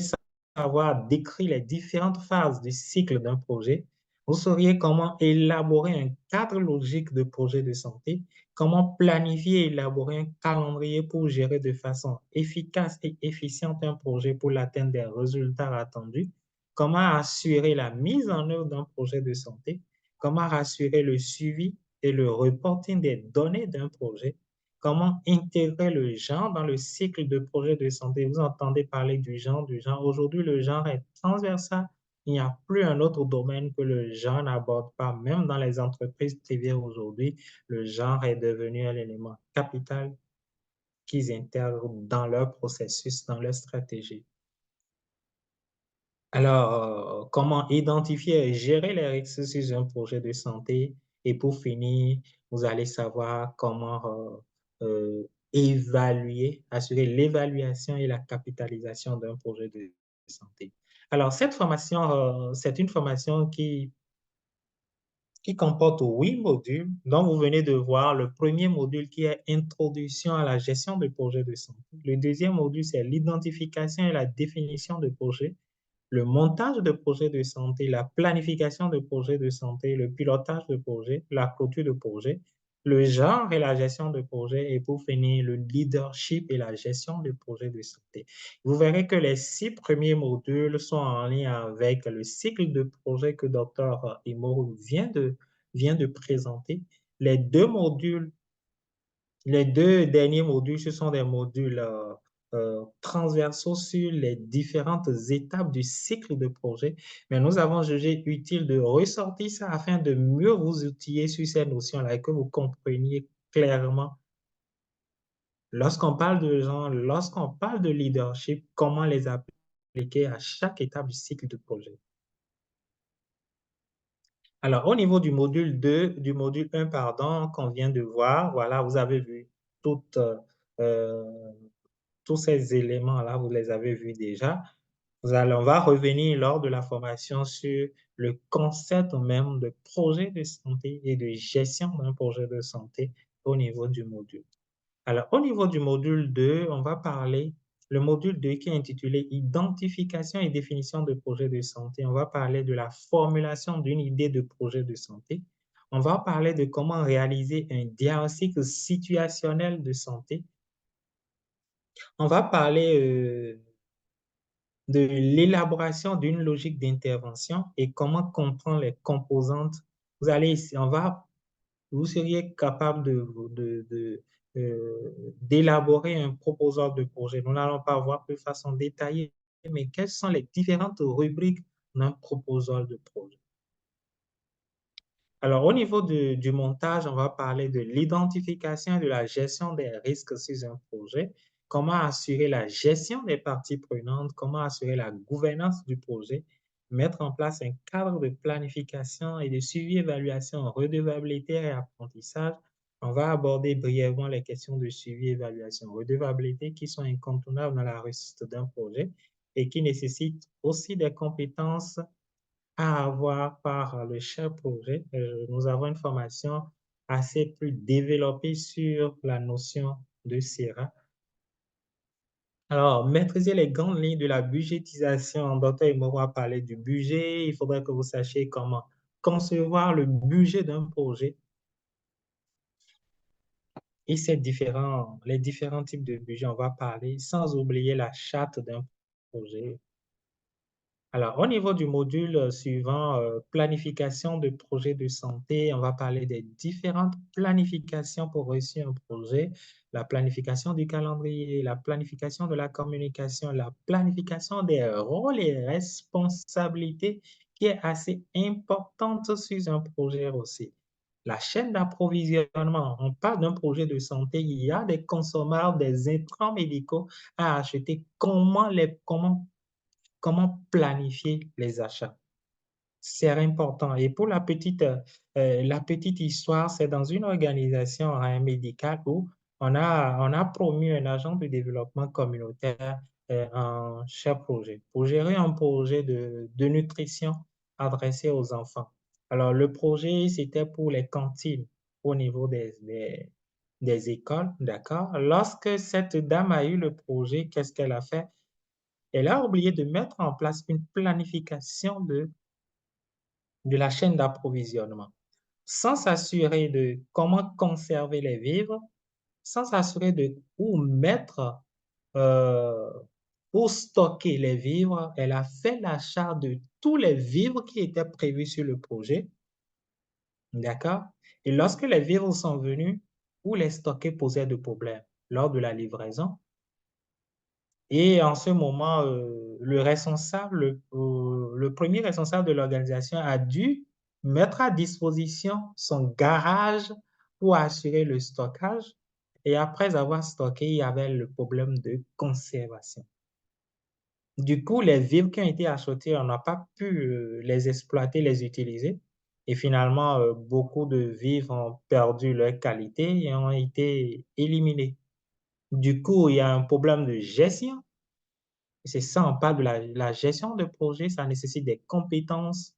savoir décrire les différentes phases du cycle d'un projet. Vous sauriez comment élaborer un cadre logique de projet de santé, comment planifier et élaborer un calendrier pour gérer de façon efficace et efficiente un projet pour l'atteinte des résultats attendus, comment assurer la mise en œuvre d'un projet de santé, comment assurer le suivi et le reporting des données d'un projet, comment intégrer le genre dans le cycle de projet de santé. Vous entendez parler du genre, du genre. Aujourd'hui, le genre est transversal. Il n'y a plus un autre domaine que le genre n'aborde pas. Même dans les entreprises privées aujourd'hui, le genre est devenu un élément capital qu'ils intègrent dans leur processus, dans leur stratégie. Alors, comment identifier et gérer les risques sur un projet de santé? Et pour finir, vous allez savoir comment évaluer, assurer l'évaluation et la capitalisation d'un projet de santé. Alors, cette formation, c'est une formation qui comporte 8 modules, dont vous venez de voir le premier module qui est Introduction à la gestion de projets de santé. Le deuxième module, c'est l'identification et la définition de projets, le montage de projets de santé, la planification de projets de santé, le pilotage de projets, la clôture de projets, le genre et la gestion de projets, et pour finir, le leadership et la gestion de projets de santé. Vous verrez que les 6 premiers modules sont en lien avec le cycle de projet que Dr. Imo vient de présenter. Les deux modules Les 2 derniers modules, ce sont des modules transversaux sur les différentes étapes du cycle de projet, mais nous avons jugé utile de ressortir ça afin de mieux vous outiller sur ces notions-là et que vous compreniez clairement lorsqu'on parle de genre, lorsqu'on parle de leadership, comment les appliquer à chaque étape du cycle de projet. Alors, au niveau du module 2, du module 1, pardon, qu'on vient de voir, voilà, vous avez vu toutes tous ces éléments-là, vous les avez vus déjà. On va revenir lors de la formation sur le concept même de projet de santé et de gestion d'un projet de santé au niveau du module. Alors, au niveau du module 2, on va parler, le module 2 qui est intitulé Identification et définition de projet de santé. On va parler de la formulation d'une idée de projet de santé. On va parler de comment réaliser un diagnostic situationnel de santé. On va parler de l'élaboration d'une logique d'intervention et comment comprendre les composantes. Vous seriez capable d'élaborer un proposal de projet. Nous n'allons pas voir de façon détaillée, mais quelles sont les différentes rubriques d'un proposal de projet. Alors, au niveau du montage, on va parler de l'identification et de la gestion des risques sur un projet, comment assurer la gestion des parties prenantes, comment assurer la gouvernance du projet, mettre en place un cadre de planification et de suivi, évaluation, redevabilité et apprentissage. On va aborder brièvement les questions de suivi, évaluation, redevabilité qui sont incontournables dans la réussite d'un projet et qui nécessitent aussi des compétences à avoir par le chef projet. Nous avons une formation assez plus développée sur la notion de CIRA. Alors, maîtriser les grandes lignes de la budgétisation. Dr. Imoro a parlé du budget. Il faudrait que vous sachiez comment concevoir le budget d'un projet et les différents types de budget. On va parler sans oublier la charte d'un projet. Alors, au niveau du module suivant, planification de projet de santé, on va parler des différentes planifications pour réussir un projet, la planification du calendrier, la planification de la communication, la planification des rôles et responsabilités qui est assez importante sur un projet aussi. La chaîne d'approvisionnement. On parle d'un projet de santé, il y a des consommables, des intrants médicaux à acheter. Comment planifier les achats? C'est important. Et pour la petite histoire, c'est dans une organisation médicale où on a promu un agent de développement communautaire en chef projet pour gérer un projet de nutrition adressé aux enfants. Alors, le projet, c'était pour les cantines au niveau des écoles, d'accord? Lorsque cette dame a eu le projet, qu'est-ce qu'elle a fait? Elle a oublié de mettre en place une planification de la chaîne d'approvisionnement, sans s'assurer de comment conserver les vivres, sans s'assurer de où mettre, euh, où stocker les vivres. Elle a fait l'achat de tous les vivres qui étaient prévus sur le projet, d'accord? Et lorsque les vivres sont venus, où les stocker posait de problèmes lors de la livraison. Et en ce moment, le premier responsable de l'organisation a dû mettre à disposition son garage pour assurer le stockage. Et après avoir stocké, il y avait le problème de conservation. Du coup, les vivres qui ont été achetés, on n'a pas pu les exploiter, les utiliser. Et finalement, beaucoup de vivres ont perdu leur qualité et ont été éliminés. Du coup, il y a un problème de gestion. C'est ça, on parle de la gestion de projet, ça nécessite des compétences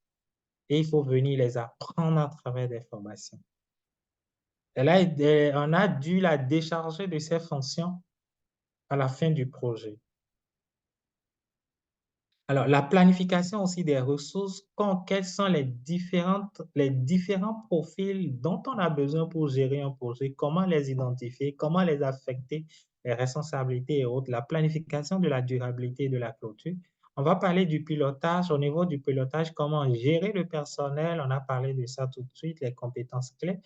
et il faut venir les apprendre à travers des formations. Et là, on a dû la décharger de ses fonctions à la fin du projet. Alors, la planification aussi des ressources, quels sont les différents profils dont on a besoin pour gérer un projet, comment les identifier, comment les affecter, les responsabilités et autres, la planification de la durabilité et de la clôture. On va parler du pilotage. Au niveau du pilotage, comment gérer le personnel, on a parlé de ça tout de suite, les compétences clés.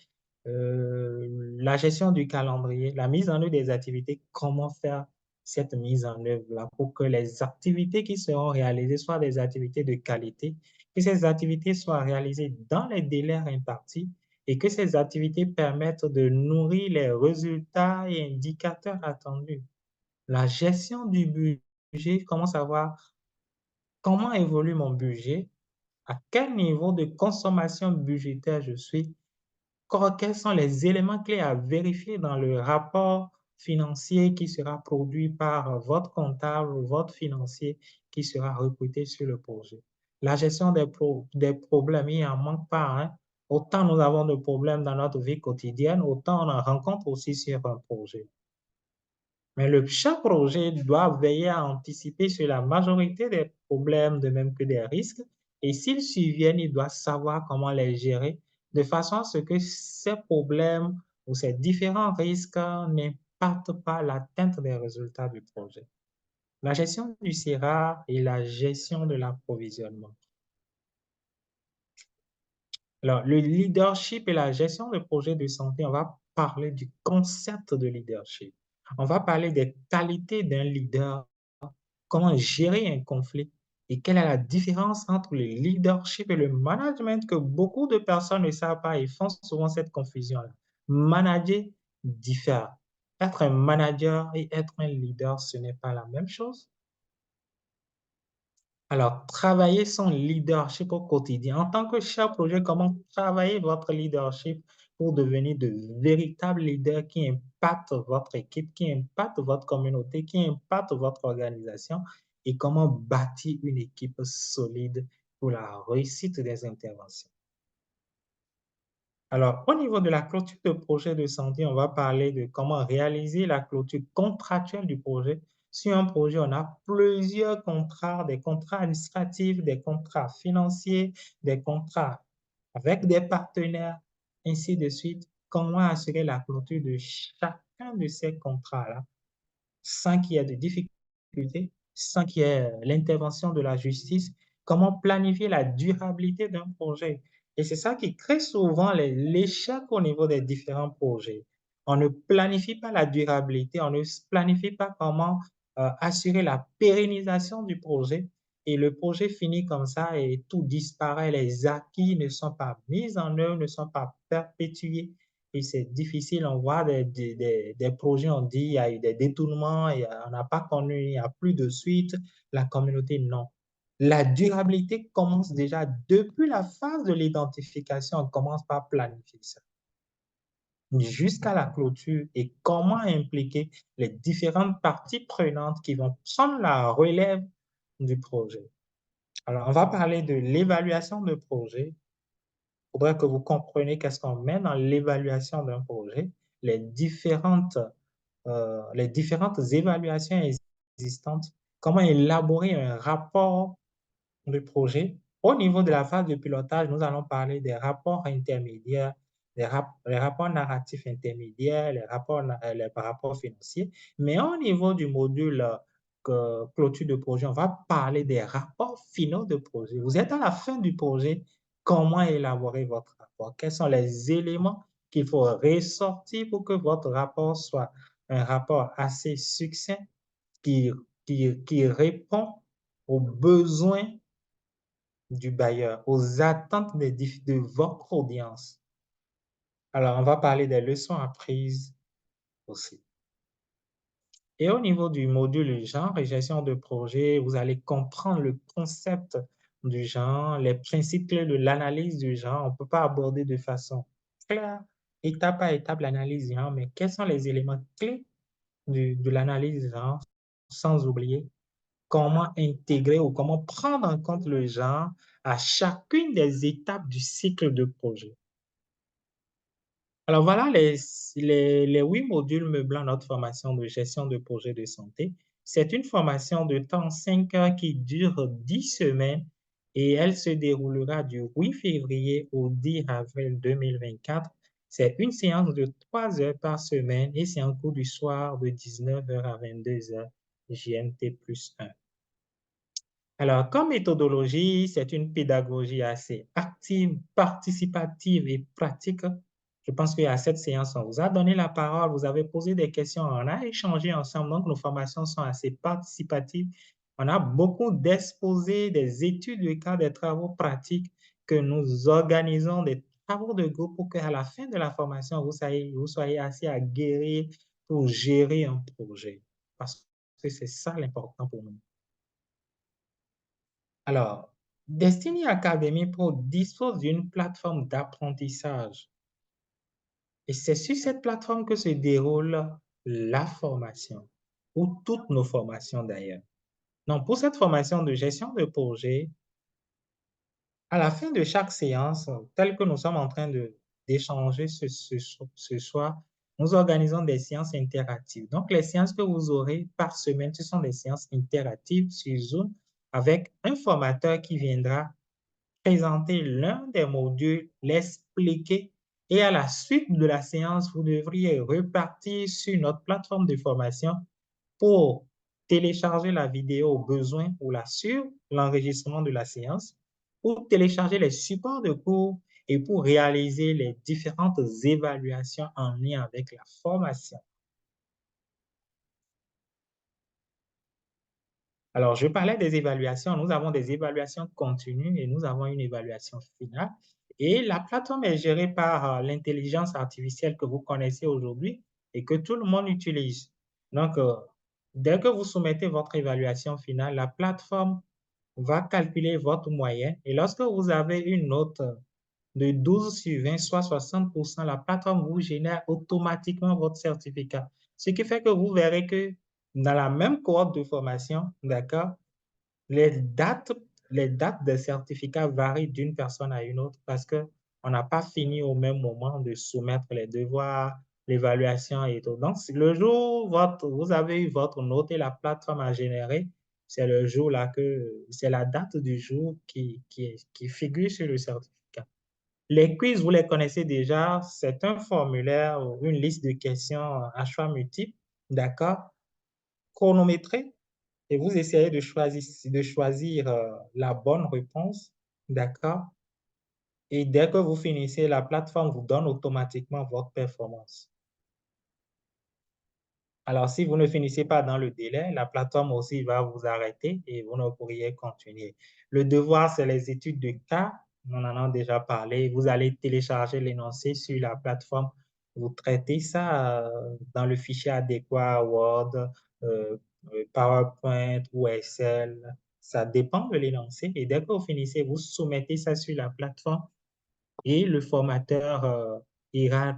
La gestion du calendrier, la mise en œuvre des activités, comment faire cette mise en œuvre-là pour que les activités qui seront réalisées soient des activités de qualité, que ces activités soient réalisées dans les délais impartis et que ces activités permettent de nourrir les résultats et indicateurs attendus. La gestion du budget, comment savoir comment évolue mon budget, à quel niveau de consommation budgétaire je suis, quels sont les éléments clés à vérifier dans le rapport financier qui sera produit par votre comptable ou votre financier qui sera recruté sur le projet. La gestion des problèmes, il n'en manque pas, hein. Autant nous avons de problèmes dans notre vie quotidienne, autant on en rencontre aussi sur un projet. Mais chaque projet doit veiller à anticiper sur la majorité des problèmes, de même que des risques. Et s'ils surviennent, il doit savoir comment les gérer de façon à ce que ces problèmes ou ces différents risques n'impactent pas l'atteinte des résultats du projet. La gestion du CIRA et la gestion de l'approvisionnement. Alors, le leadership et la gestion de projets de santé, on va parler du concept de leadership. On va parler des qualités d'un leader, comment gérer un conflit et quelle est la différence entre le leadership et le management que beaucoup de personnes ne savent pas et font souvent cette confusion-là. Manager diffère. Être un manager et être un leader, ce n'est pas la même chose. Alors, travailler son leadership au quotidien. En tant que chef de projet, comment travailler votre leadership pour devenir de véritables leaders qui impactent votre équipe, qui impactent votre communauté, qui impactent votre organisation et comment bâtir une équipe solide pour la réussite des interventions. Alors, au niveau de la clôture de projet de santé, on va parler de comment réaliser la clôture contractuelle du projet. Sur un projet, on a plusieurs contrats, des contrats administratifs, des contrats financiers, des contrats avec des partenaires, ainsi de suite. Comment assurer la clôture de chacun de ces contrats-là sans qu'il y ait de difficultés, sans qu'il y ait l'intervention de la justice? Comment planifier la durabilité d'un projet? Et c'est ça qui crée souvent l'échec au niveau des différents projets. On ne planifie pas la durabilité, on ne planifie pas comment assurer la pérennisation du projet. et le projet finit comme ça et tout disparaît, les acquis ne sont pas mis en œuvre, ne sont pas perpétués et c'est difficile. On voit des projets, on dit il y a eu des détournements, on n'a pas connu, il n'y a plus de suite. La communauté, non. La durabilité commence déjà depuis la phase de l'identification, on commence par planifier ça jusqu'à la clôture et comment impliquer les différentes parties prenantes qui vont prendre la relève du projet. Alors, on va parler de l'évaluation de projet. Il faudrait que vous compreniez qu'est-ce qu'on met dans l'évaluation d'un projet, les différentes évaluations existantes, comment élaborer un rapport de projet. Au niveau de la phase de pilotage, nous allons parler des rapports intermédiaires, les rapports narratifs intermédiaires, les rapports financiers. Mais au niveau du module clôture de projet, on va parler des rapports finaux de projet. Vous êtes à la fin du projet, comment élaborer votre rapport? Quels sont les éléments qu'il faut ressortir pour que votre rapport soit un rapport assez succinct qui répond aux besoins du bailleur, aux attentes de votre audience. Alors, on va parler des leçons apprises aussi. Et au niveau du module genre et gestion de projet, vous allez comprendre le concept du genre, les principes clés de l'analyse du genre. On ne peut pas aborder de façon claire, étape par étape, l'analyse du genre, mais quels sont les éléments clés de l'analyse du genre, sans oublier comment intégrer ou comment prendre en compte le genre à chacune des étapes du cycle de projet. Alors voilà les 8 modules meublant notre formation de gestion de projet de santé. C'est une formation de temps 5 heures qui dure 10 semaines et elle se déroulera du 8 février au 10 avril 2024. C'est une séance de 3 heures par semaine et c'est en cours du soir de 19 heures à 22 heures GMT plus 1. Alors, comme méthodologie, c'est une pédagogie assez active, participative et pratique. Je pense qu'à cette séance, on vous a donné la parole, vous avez posé des questions, on a échangé ensemble. Donc, nos formations sont assez participatives. On a beaucoup d'exposés, des études de cas, des travaux pratiques que nous organisons, des travaux de groupe pour qu'à la fin de la formation, vous soyez assez aguerris pour gérer un projet. Parce que c'est ça l'important pour nous. Alors, Destiny Academy Pro dispose d'une plateforme d'apprentissage. Et c'est sur cette plateforme que se déroule la formation, ou toutes nos formations d'ailleurs. Donc, pour cette formation de gestion de projet, à la fin de chaque séance, telle que nous sommes en train d'échanger ce soir, nous organisons des séances interactives. Donc, les séances que vous aurez par semaine, ce sont des séances interactives sur Zoom avec un formateur qui viendra présenter l'un des modules, l'expliquer et à la suite de la séance, vous devriez repartir sur notre plateforme de formation pour télécharger la vidéo au besoin ou sur l'enregistrement de la séance, pour télécharger les supports de cours et pour réaliser les différentes évaluations en lien avec la formation. Alors, je parlais des évaluations. Nous avons des évaluations continues et nous avons une évaluation finale. Et la plateforme est gérée par l'intelligence artificielle que vous connaissez aujourd'hui et que tout le monde utilise. Donc, dès que vous soumettez votre évaluation finale, la plateforme va calculer votre moyenne. Et lorsque vous avez une note de 12 sur 20, soit 60%, la plateforme vous génère automatiquement votre certificat. Ce qui fait que vous verrez que dans la même cohorte de formation, d'accord, les dates, les dates des certificats varient d'une personne à une autre parce qu'on n'a pas fini au même moment de soumettre les devoirs, l'évaluation et tout. Donc, le jour où vous avez eu votre note et la plateforme a généré, c'est le jour là c'est la date du jour qui figure sur le certificat. Les quiz, vous les connaissez déjà, c'est un formulaire ou une liste de questions à choix multiples, d'accord, chronométré, et vous essayez de choisir la bonne réponse, d'accord, et dès que vous finissez, la plateforme vous donne automatiquement votre performance. Alors, si vous ne finissez pas dans le délai, la plateforme aussi va vous arrêter et vous ne pourriez continuer. Le devoir, c'est les études de cas. On en a déjà parlé. Vous allez télécharger l'énoncé sur la plateforme. Vous traitez ça dans le fichier adéquat, Word, euh, PowerPoint ou Excel. Ça dépend de l'énoncé. Et dès que vous finissez, vous soumettez ça sur la plateforme et le formateur ira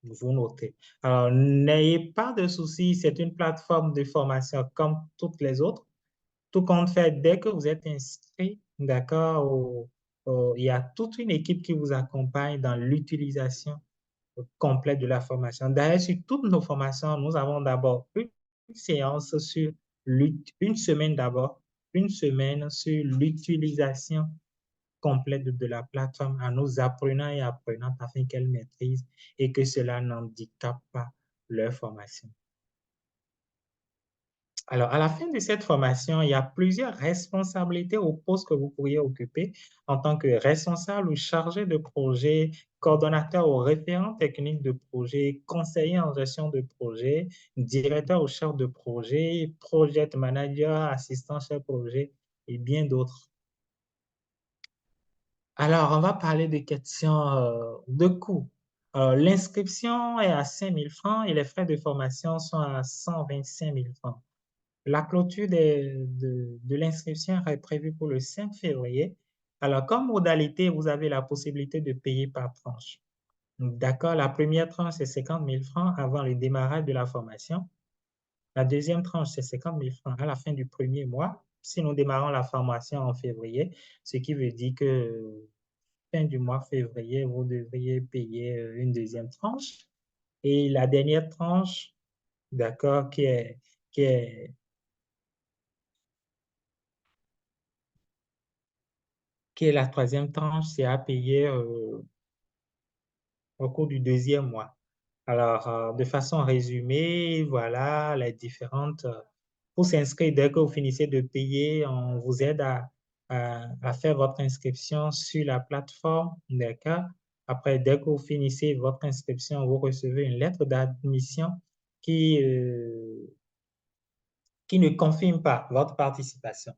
vous notez. Alors, n'ayez pas de soucis, c'est une plateforme de formation comme toutes les autres. Tout compte fait, dès que vous êtes inscrit, d'accord, il y a toute une équipe qui vous accompagne dans l'utilisation complète de la formation. D'ailleurs, sur toutes nos formations, nous avons d'abord une séance sur une semaine d'abord, une semaine sur l'utilisation complète de la plateforme à nos apprenants et apprenantes afin qu'elles maîtrisent et que cela n'handicape pas leur formation. Alors, à la fin de cette formation, il y a plusieurs responsabilités au poste que vous pourriez occuper en tant que responsable ou chargé de projet, coordonnateur ou référent technique de projet, conseiller en gestion de projet, directeur ou chef de projet, project manager, assistant chef de projet et bien d'autres. Alors, on va parler des questions de coûts. L'inscription est à 5 000 francs et les frais de formation sont à 125 000 francs. La clôture de l'inscription est prévue pour le 5 février. Alors, comme modalité, vous avez la possibilité de payer par tranche. D'accord, la première tranche, c'est 50 000 francs avant le démarrage de la formation. La deuxième tranche, c'est 50 000 francs à la fin du premier mois. Si nous démarrons la formation en février, ce qui veut dire que fin du mois février, vous devriez payer une deuxième tranche. Et la dernière tranche, d'accord, qui est, qui est la troisième tranche, c'est à payer au cours du deuxième mois. Alors, de façon résumée, voilà les différentes. Pour s'inscrire, dès que vous finissez de payer, on vous aide à faire votre inscription sur la plateforme, d'accord? Après, dès que vous finissez votre inscription, vous recevez une lettre d'admission qui ne confirme pas votre participation,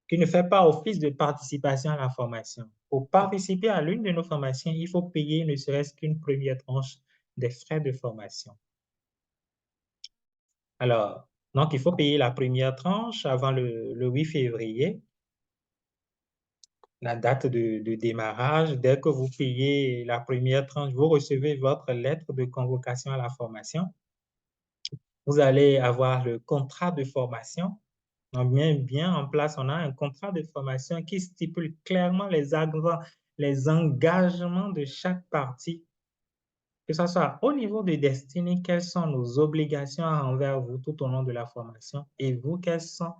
qui ne fait pas office de participation à la formation. Pour participer à l'une de nos formations, il faut payer ne serait-ce qu'une première tranche des frais de formation. Alors, donc, il faut payer la première tranche avant le 8 février, la date de démarrage. Dès que vous payez la première tranche, vous recevez votre lettre de convocation à la formation. Vous allez avoir le contrat de formation. Donc, bien en place, on a un contrat de formation qui stipule clairement les engagements de chaque partie, que ce soit au niveau de Destiny, quelles sont nos obligations envers vous tout au long de la formation et vous, quels sont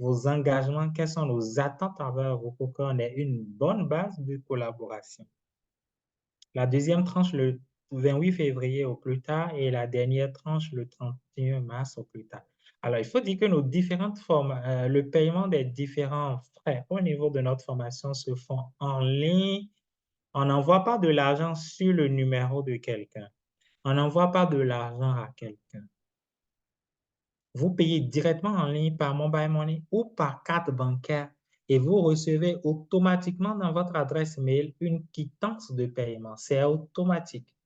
vos engagements, quelles sont nos attentes envers vous pour qu'on ait une bonne base de collaboration. La deuxième tranche, le 28 février au plus tard, et la dernière tranche, le 31 mars au plus tard. Alors, il faut dire que nos différentes formes, le paiement des différents frais au niveau de notre formation se font en ligne. On n'envoie pas de l'argent sur le numéro de quelqu'un. On n'envoie pas de l'argent à quelqu'un. Vous payez directement en ligne par mobile money ou par carte bancaire et vous recevez automatiquement dans votre adresse mail une quittance de paiement. C'est automatique.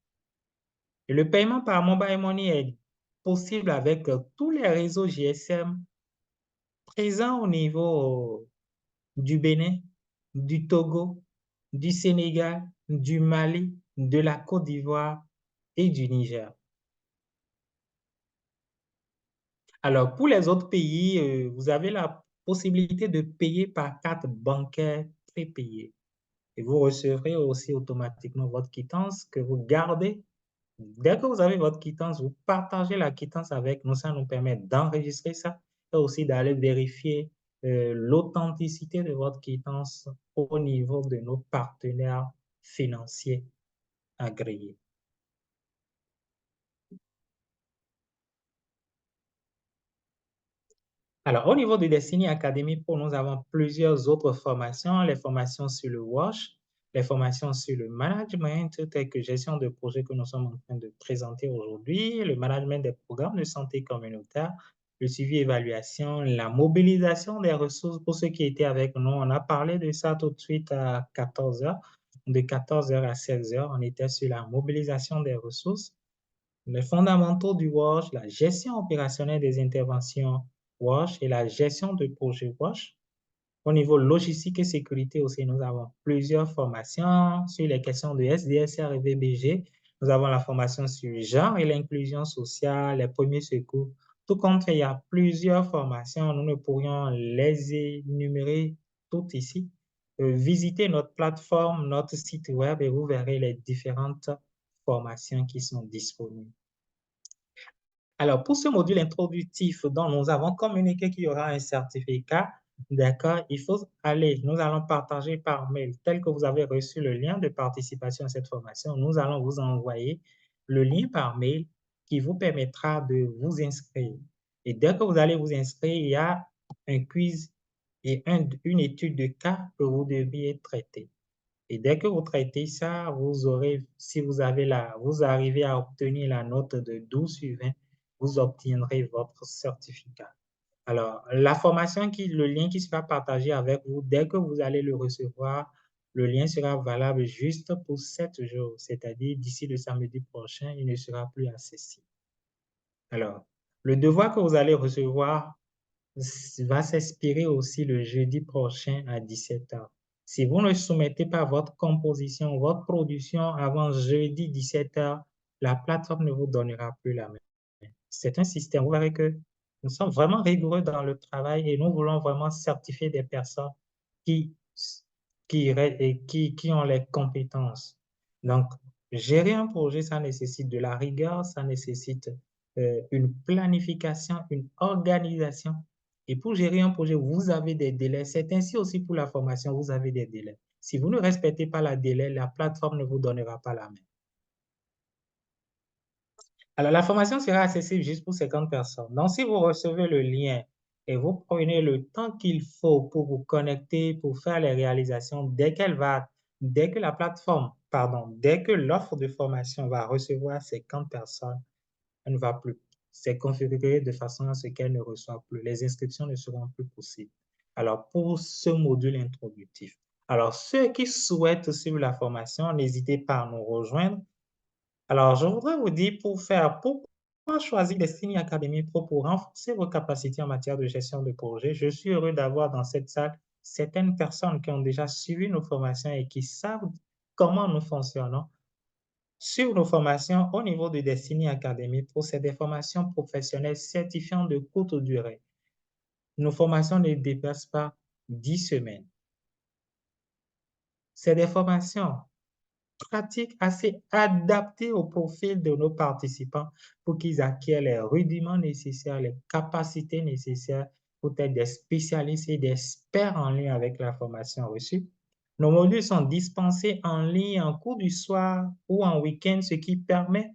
Et le paiement par mobile money est possible avec tous les réseaux GSM présents au niveau du Bénin, du Togo, du Sénégal, du Mali, de la Côte d'Ivoire et du Niger. Alors, pour les autres pays, vous avez la possibilité de payer par carte bancaire prépayée. Et vous recevrez aussi automatiquement votre quittance que vous gardez. Dès que vous avez votre quittance, vous partagez la quittance avec nous. Ça nous permet d'enregistrer ça et aussi d'aller vérifier l'authenticité de votre quittance au niveau de nos partenaires financiers agréés. Alors, au niveau de Destiny Academy Pro, nous avons plusieurs autres formations, les formations sur le WASH, les formations sur le management, telles que gestion de projet que nous sommes en train de présenter aujourd'hui, le management des programmes de santé communautaire, le suivi et évaluation, la mobilisation des ressources pour ceux qui étaient avec nous. On a parlé de ça tout de suite à 14 heures. De 14 heures à 16 heures, on était sur la mobilisation des ressources, les fondamentaux du WASH, la gestion opérationnelle des interventions WASH et la gestion de projets WASH. Au niveau logistique et sécurité aussi, nous avons plusieurs formations sur les questions de SDSR et VBG. Nous avons la formation sur le genre et l'inclusion sociale, les premiers secours. Tout compte fait, il y a plusieurs formations. Nous ne pourrions les énumérer toutes ici. Visitez notre plateforme, notre site web et vous verrez les différentes formations qui sont disponibles. Alors, pour ce module introductif dont nous avons communiqué qu'il y aura un certificat, d'accord, il faut aller, nous allons partager par mail, tel que vous avez reçu le lien de participation à cette formation, nous allons vous envoyer le lien par mail qui vous permettra de vous inscrire. Et dès que vous allez vous inscrire, il y a un quiz et une étude de cas que vous devriez traiter. Et dès que vous traitez ça, vous aurez, si vous arrivez à obtenir la note de 12 sur 20, vous obtiendrez votre certificat. Alors, la formation, le lien qui sera partagé avec vous, dès que vous allez le recevoir, le lien sera valable juste pour 7 jours, c'est-à-dire d'ici le samedi prochain, il ne sera plus accessible. Alors, le devoir que vous allez recevoir va s'expirer aussi le jeudi prochain à 17 h. Si vous ne soumettez pas votre composition, votre production avant jeudi 17 h, la plateforme ne vous donnera plus la main. C'est un système, vous verrez que nous sommes vraiment rigoureux dans le travail et nous voulons vraiment certifier des personnes qui ont les compétences. Donc, gérer un projet, ça nécessite de la rigueur, ça nécessite une planification, une organisation. Et pour gérer un projet, vous avez des délais. C'est ainsi aussi pour la formation, vous avez des délais. Si vous ne respectez pas la délai, la plateforme ne vous donnera pas la main. Alors, la formation sera accessible juste pour 50 personnes. Donc, si vous recevez le lien et vous prenez le temps qu'il faut pour vous connecter, pour faire les réalisations, dès que la plateforme, dès que l'offre de formation va recevoir 50 personnes, elle ne va plus. C'est configuré de façon à ce qu'elle ne reçoive plus. Les inscriptions ne seront plus possibles. Alors, pour ce module introductif, alors ceux qui souhaitent suivre la formation, n'hésitez pas à nous rejoindre. Alors, je voudrais vous dire pourquoi choisir Destiny Academy Pro pour renforcer vos capacités en matière de gestion de projet. Je suis heureux d'avoir dans cette salle certaines personnes qui ont déjà suivi nos formations et qui savent comment nous fonctionnons. Sur nos formations au niveau de Destiny Academy Pro, c'est des formations professionnelles certifiantes de courte durée. Nos formations ne dépassent pas 10 semaines. C'est des formations pratiques assez adaptées au profil de nos participants pour qu'ils acquièrent les rudiments nécessaires, les capacités nécessaires pour être des spécialistes et des experts en lien avec la formation reçue. Nos modules sont dispensés en ligne en cours du soir ou en week-end, ce qui permet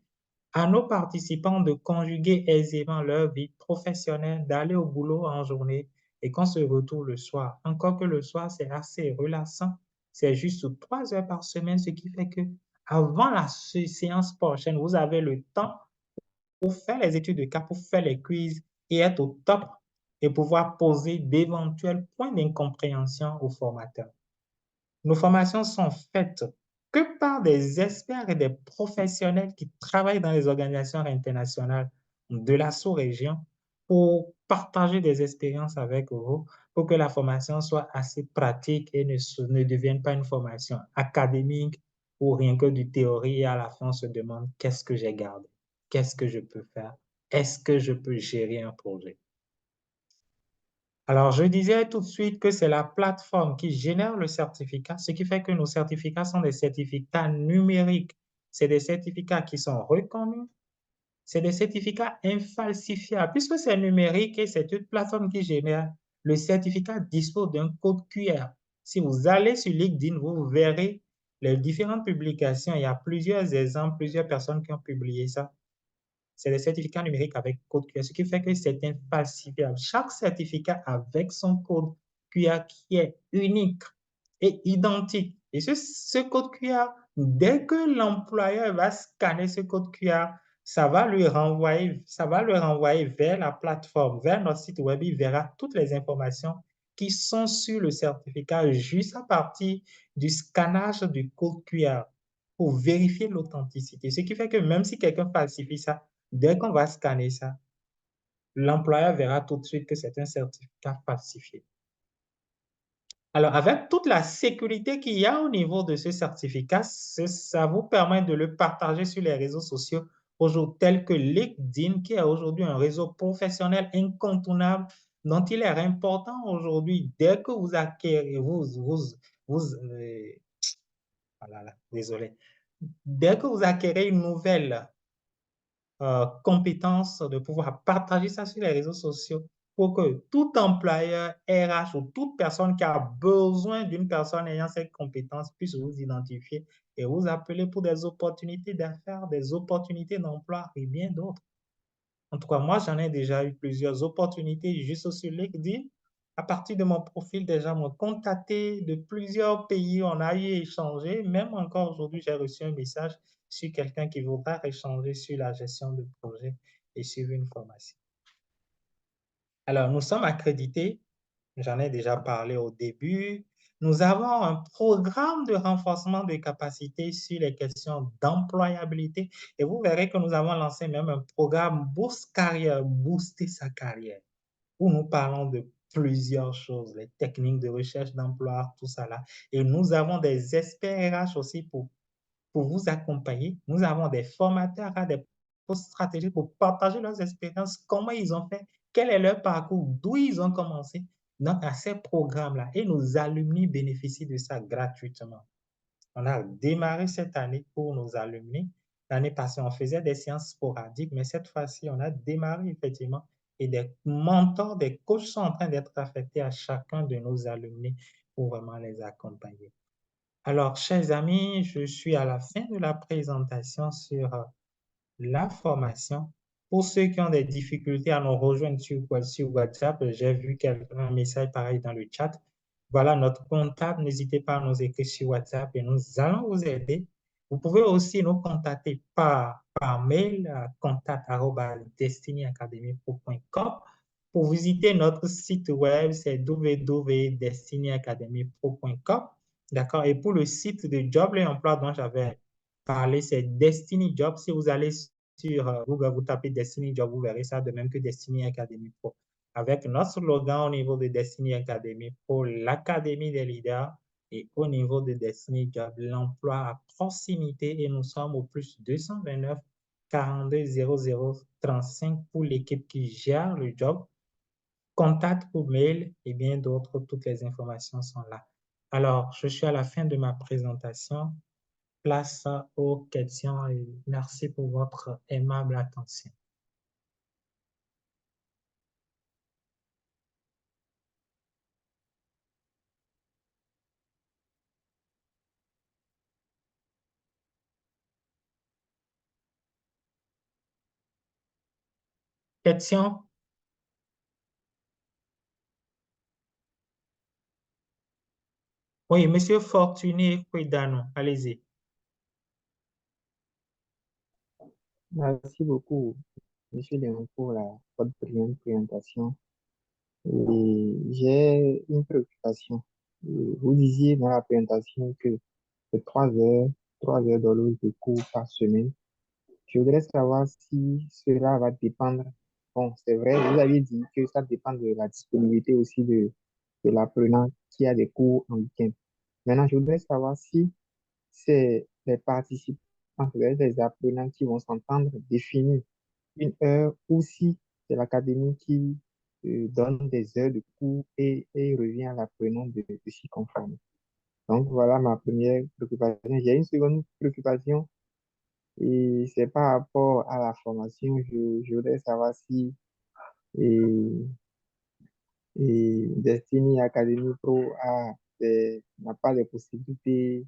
à nos participants de conjuguer aisément leur vie professionnelle, d'aller au boulot en journée et qu'on se retrouve le soir. Encore que le soir, c'est assez relaxant. C'est juste 3 heures par semaine, ce qui fait que avant la séance prochaine, vous avez le temps pour faire les études de cas, pour faire les quiz et être au top et pouvoir poser d'éventuels points d'incompréhension aux formateurs. Nos formations sont faites que par des experts et des professionnels qui travaillent dans les organisations internationales de la sous-région pour partager des expériences avec vous, pour que la formation soit assez pratique et ne devienne pas une formation académique ou rien que du théorie et à la fin on se demande qu'est-ce que j'ai gardé, qu'est-ce que je peux faire, est-ce que je peux gérer un projet. Alors, je disais tout de suite que c'est la plateforme qui génère le certificat, ce qui fait que nos certificats sont des certificats numériques. C'est des certificats qui sont reconnus, c'est des certificats infalsifiables. Puisque c'est numérique et c'est une plateforme qui génère, le certificat dispose d'un code QR. Si vous allez sur LinkedIn, vous verrez les différentes publications. Il y a plusieurs exemples, plusieurs personnes qui ont publié ça. C'est des certificats numériques avec code QR, ce qui fait que c'est infalsifiable. Chaque certificat avec son code QR qui est unique et identique Et ce code QR, dès que l'employeur va scanner ce code QR, ça va le renvoyer vers la plateforme, vers notre site web. Il verra toutes les informations qui sont sur le certificat juste à partir du scannage du code QR pour vérifier l'authenticité. Ce qui fait que même si quelqu'un falsifie ça, dès qu'on va scanner ça, l'employeur verra tout de suite que c'est un certificat falsifié. Alors, avec toute la sécurité qu'il y a au niveau de ce certificat, ça vous permet de le partager sur les réseaux sociaux aujourd'hui, tels que LinkedIn, qui est aujourd'hui un réseau professionnel incontournable dont il est important aujourd'hui, dès que vous acquérez, désolé, dès que vous acquérez une nouvelle compétence de pouvoir partager ça sur les réseaux sociaux pour que tout employeur RH ou toute personne qui a besoin d'une personne ayant cette compétence puisse vous identifier et vous appeler pour des opportunités d'affaires, des opportunités d'emploi et bien d'autres. En tout cas, moi, j'en ai déjà eu plusieurs opportunités juste sur LinkedIn. À partir de mon profil, déjà, m'ont contacté de plusieurs pays. On a eu échangé. Même encore aujourd'hui, j'ai reçu un message sur quelqu'un qui voudra échanger sur la gestion de projet et sur une formation. Alors, nous sommes accrédités. J'en ai déjà parlé au début. Nous avons un programme de renforcement des capacités sur les questions d'employabilité et vous verrez que nous avons lancé même un programme Boost Carrière, Booster sa carrière, où nous parlons de plusieurs choses, les techniques de recherche d'emploi, tout ça là. Et nous avons des experts RH aussi pour vous accompagner. Nous avons des formateurs à des postes stratégiques pour partager leurs expériences, comment ils ont fait, quel est leur parcours, d'où ils ont commencé. Donc, à ces programmes-là, et nos alumni bénéficient de ça gratuitement. On a démarré cette année pour nos alumni. L'année passée, on faisait des séances sporadiques, mais cette fois-ci, on a démarré effectivement et des mentors, des coachs sont en train d'être affectés à chacun de nos alumni pour vraiment les accompagner. Alors, chers amis, je suis à la fin de la présentation sur la formation. Pour ceux qui ont des difficultés à nous rejoindre sur WhatsApp, j'ai vu un message pareil dans le chat. Voilà notre comptable. N'hésitez pas à nous écrire sur WhatsApp et nous allons vous aider. Vous pouvez aussi nous contacter par mail à contact@destinyacademypro.com. Pour visiter notre site web, c'est www.destinyacademypro.com. D'accord? Et pour le site de Job et Emploi dont j'avais parlé, c'est Destiny Job. Si vous allez sur Google, vous tapez Destiny Job, vous verrez ça de même que Destiny Academy Pro. Avec notre slogan au niveau de Destiny Academy Pro, l'Académie des leaders, et au niveau de Destiny Job, l'emploi à proximité. Et nous sommes au plus 229 42 00 35 pour l'équipe qui gère le job. Contact pour mail et bien d'autres, toutes les informations sont là. Alors, je suis à la fin de ma présentation. Place aux questions et merci pour votre aimable attention. Question? Oui, Monsieur Fortuné Quidano, allez-y. Merci beaucoup, Monsieur Léon, pour votre brillante présentation. Et j'ai une préoccupation. Vous disiez dans la présentation que c'est 3 heures d'horloge de cours par semaine. Je voudrais savoir si cela va dépendre. Bon, c'est vrai, vous avez dit que ça dépend de la disponibilité aussi de l'apprenant qui a des cours en week-end. Maintenant, je voudrais savoir si c'est les participants, les apprenants qui vont s'entendre définir une heure ou si c'est l'académie qui donne des heures de cours et revient à l'apprenant de s'y conformer. Donc, voilà ma première préoccupation. J'ai une seconde préoccupation et c'est par rapport à la formation. Je voudrais savoir si et, Destiny Academy Pro n'a pas de possibilités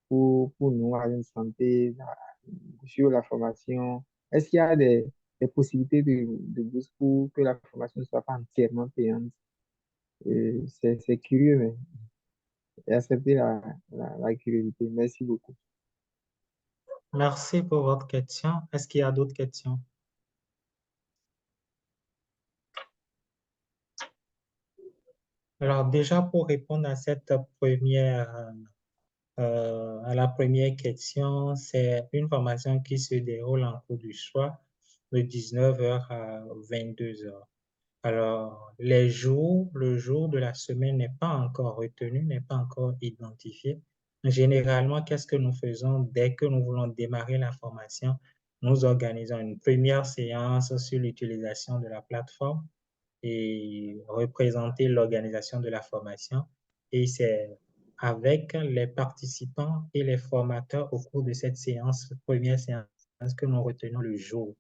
pour nous, à une santé, sur la formation. Est-ce qu'il y a des possibilités de bourse pour que la formation ne soit pas entièrement payante? C'est curieux, mais et accepter la curiosité. Merci beaucoup. Merci pour votre question. Est-ce qu'il y a d'autres questions? Alors déjà, pour répondre à cette à la première question, c'est une formation qui se déroule en cours du soir de 19h à 22h. Alors, le jour de la semaine n'est pas encore retenu, n'est pas encore identifié. Généralement, qu'est-ce que nous faisons dès que nous voulons démarrer la formation? Nous organisons une première séance sur l'utilisation de la plateforme et représenter l'organisation de la formation. Et c'est avec les participants et les formateurs au cours de cette séance, première séance, que nous retenons le jour.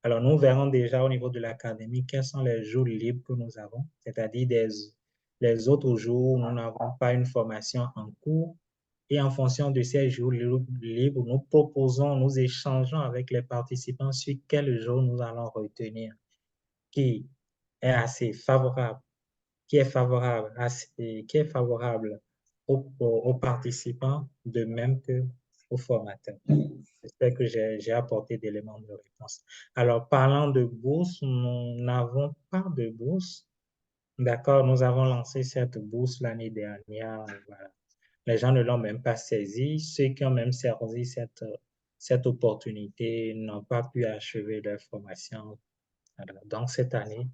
Alors, nous verrons déjà au niveau de l'académie quels sont les jours libres que nous avons, c'est-à-dire les autres jours où nous n'avons pas une formation en cours. Et en fonction de ces jours libres, nous proposons, nous échangeons avec les participants sur quel jour nous allons retenir, qui est assez favorable, qui est favorable, qui est favorable aux participants, de même qu'aux formateurs. J'espère que j'ai apporté d'éléments de réponse. Alors, parlant de bourse, nous n'avons pas de bourse. D'accord, nous avons lancé cette bourse l'année dernière. Voilà. Les gens ne l'ont même pas saisi. Ceux qui ont même saisi cette opportunité n'ont pas pu achever leur formation. Alors, donc, cette année,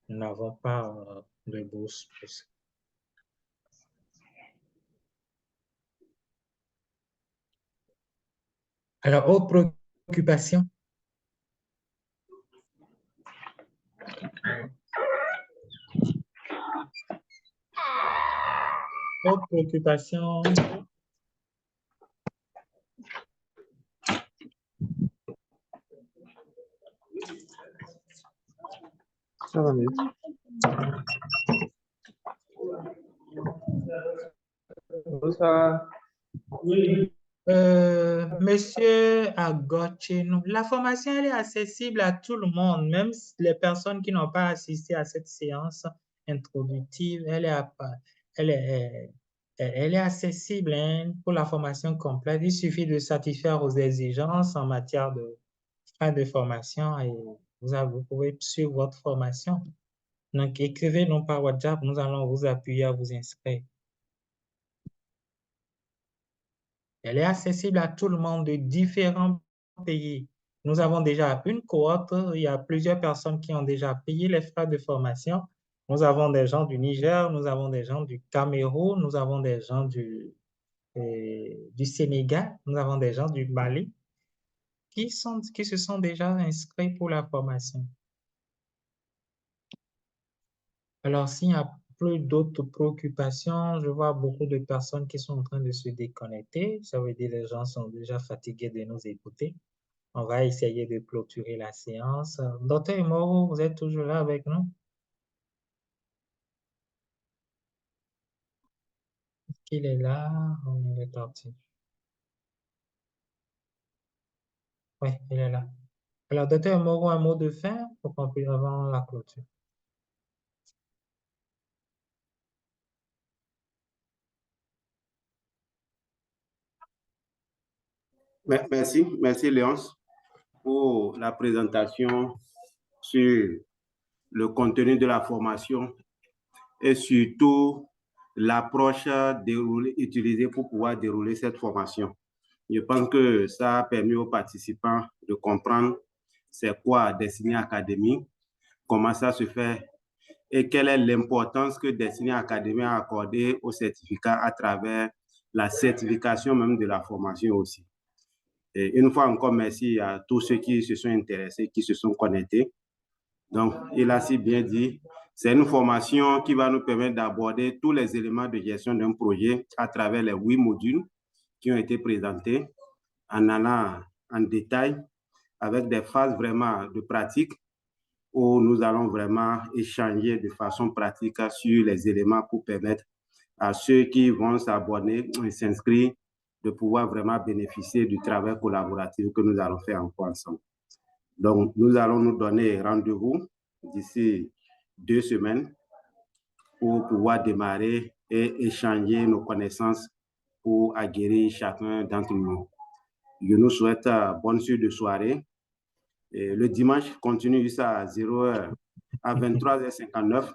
nous n'avons pas de bourse pour ça. Alors, autre préoccupation? Autre préoccupation? Ça va mieux. Bonsoir. Monsieur Agotcheno, la formation elle est accessible à tout le monde, même les personnes qui n'ont pas assisté à cette séance introductive, elle est accessible hein, pour la formation complète. Il suffit de satisfaire aux exigences en matière de frais de formation et vous pouvez suivre votre formation. Donc, écrivez-nous par WhatsApp, nous allons vous appuyer à vous inscrire. Elle est accessible à tout le monde de différents pays. Nous avons déjà une cohorte, il y a plusieurs personnes qui ont déjà payé les frais de formation. Nous avons des gens du Niger, nous avons des gens du Cameroun, nous avons des gens du Sénégal, nous avons des gens du Mali qui se sont déjà inscrits pour la formation. Alors, s'il n'y a plus d'autres préoccupations, je vois beaucoup de personnes qui sont en train de se déconnecter. Ça veut dire que les gens sont déjà fatigués de nous écouter. On va essayer de clôturer la séance. Docteur Moro, vous êtes toujours là avec nous? Est-ce qu'il est là? On est parti. Oui, il est là. Alors, docteur Moro, un mot de fin pour qu'on puisse avant la clôture. Merci Léonce pour la présentation sur le contenu de la formation et surtout l'approche utilisée pour pouvoir dérouler cette formation. Je pense que ça a permis aux participants de comprendre c'est quoi Destiny Academy, comment ça se fait et quelle est l'importance que Destiny Academy a accordée au certificat à travers la certification même de la formation aussi. Et une fois encore, merci à tous ceux qui se sont intéressés, qui se sont connectés. Donc, il a si bien dit, c'est une formation qui va nous permettre d'aborder tous les éléments de gestion d'un projet à travers les 8 modules qui ont été présentés en allant en détail avec des phases vraiment de pratique où nous allons vraiment échanger de façon pratique sur les éléments pour permettre à ceux qui vont s'abonner et s'inscrire de pouvoir vraiment bénéficier du travail collaboratif que nous allons faire encore ensemble. Donc, nous allons nous donner rendez-vous d'ici 2 semaines pour pouvoir démarrer et échanger nos connaissances pour aguerrir chacun d'entre nous. Je nous souhaite bonne suite de soirée. Et le dimanche continue jusqu'à 0h, à 23h59.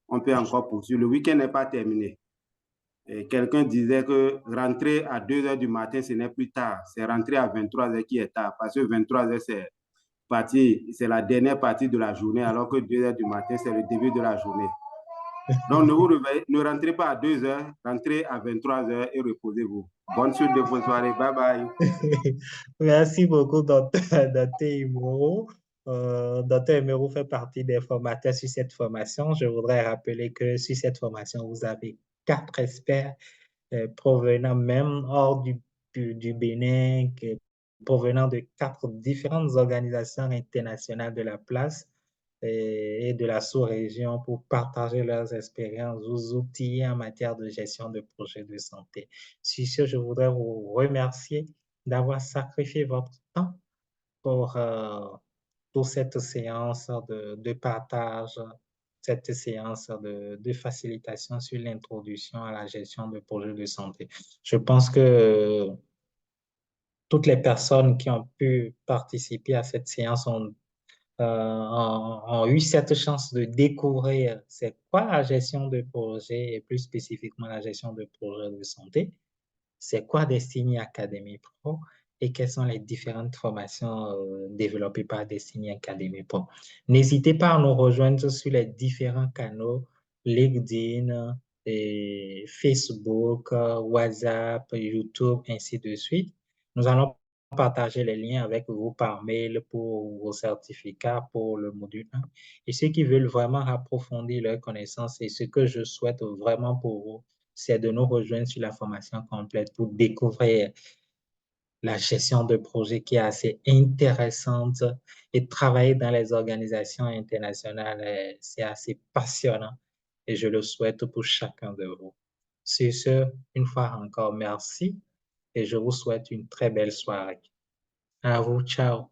On peut encore poursuivre. Le week-end n'est pas terminé. Quelqu'un disait que rentrer à 2h du matin, ce n'est plus tard. C'est rentrer à 23h qui est tard. Parce que 23h, c'est la dernière partie de la journée, alors que 2h du matin, c'est le début de la journée. Donc, ne rentrez pas à 2h, rentrez à 23h et reposez-vous. Bonne suite de vos soirées. Bye bye. Merci beaucoup, Dr. Imoro. Dr. Imoro fait partie des formateurs sur cette formation. Je voudrais rappeler que sur cette formation, vous avez 4 experts provenant même hors du Bénin, provenant de 4 différentes organisations internationales de la place et de la sous-région pour partager leurs expériences, aux outils en matière de gestion de projets de santé. Sur ce, je voudrais vous remercier d'avoir sacrifié votre temps pour, pour cette séance de partage, cette séance de facilitation sur l'introduction à la gestion de projets de santé. Je pense que toutes les personnes qui ont pu participer à cette séance ont eu cette chance de découvrir c'est quoi la gestion de projet et plus spécifiquement la gestion de projets de santé, c'est quoi Destiny Academy Pro et quelles sont les différentes formations développées par Destiny Academy Pro. N'hésitez pas à nous rejoindre sur les différents canaux LinkedIn, et Facebook, WhatsApp, YouTube, ainsi de suite. Nous allons partager les liens avec vous par mail pour vos certificats pour le module 1. Et ceux qui veulent vraiment approfondir leurs connaissances et ce que je souhaite vraiment pour vous, c'est de nous rejoindre sur la formation complète pour découvrir la gestion de projet qui est assez intéressante et travailler dans les organisations internationales, c'est assez passionnant et je le souhaite pour chacun de vous. Sur ce, une fois encore, merci et je vous souhaite une très belle soirée. À vous, ciao.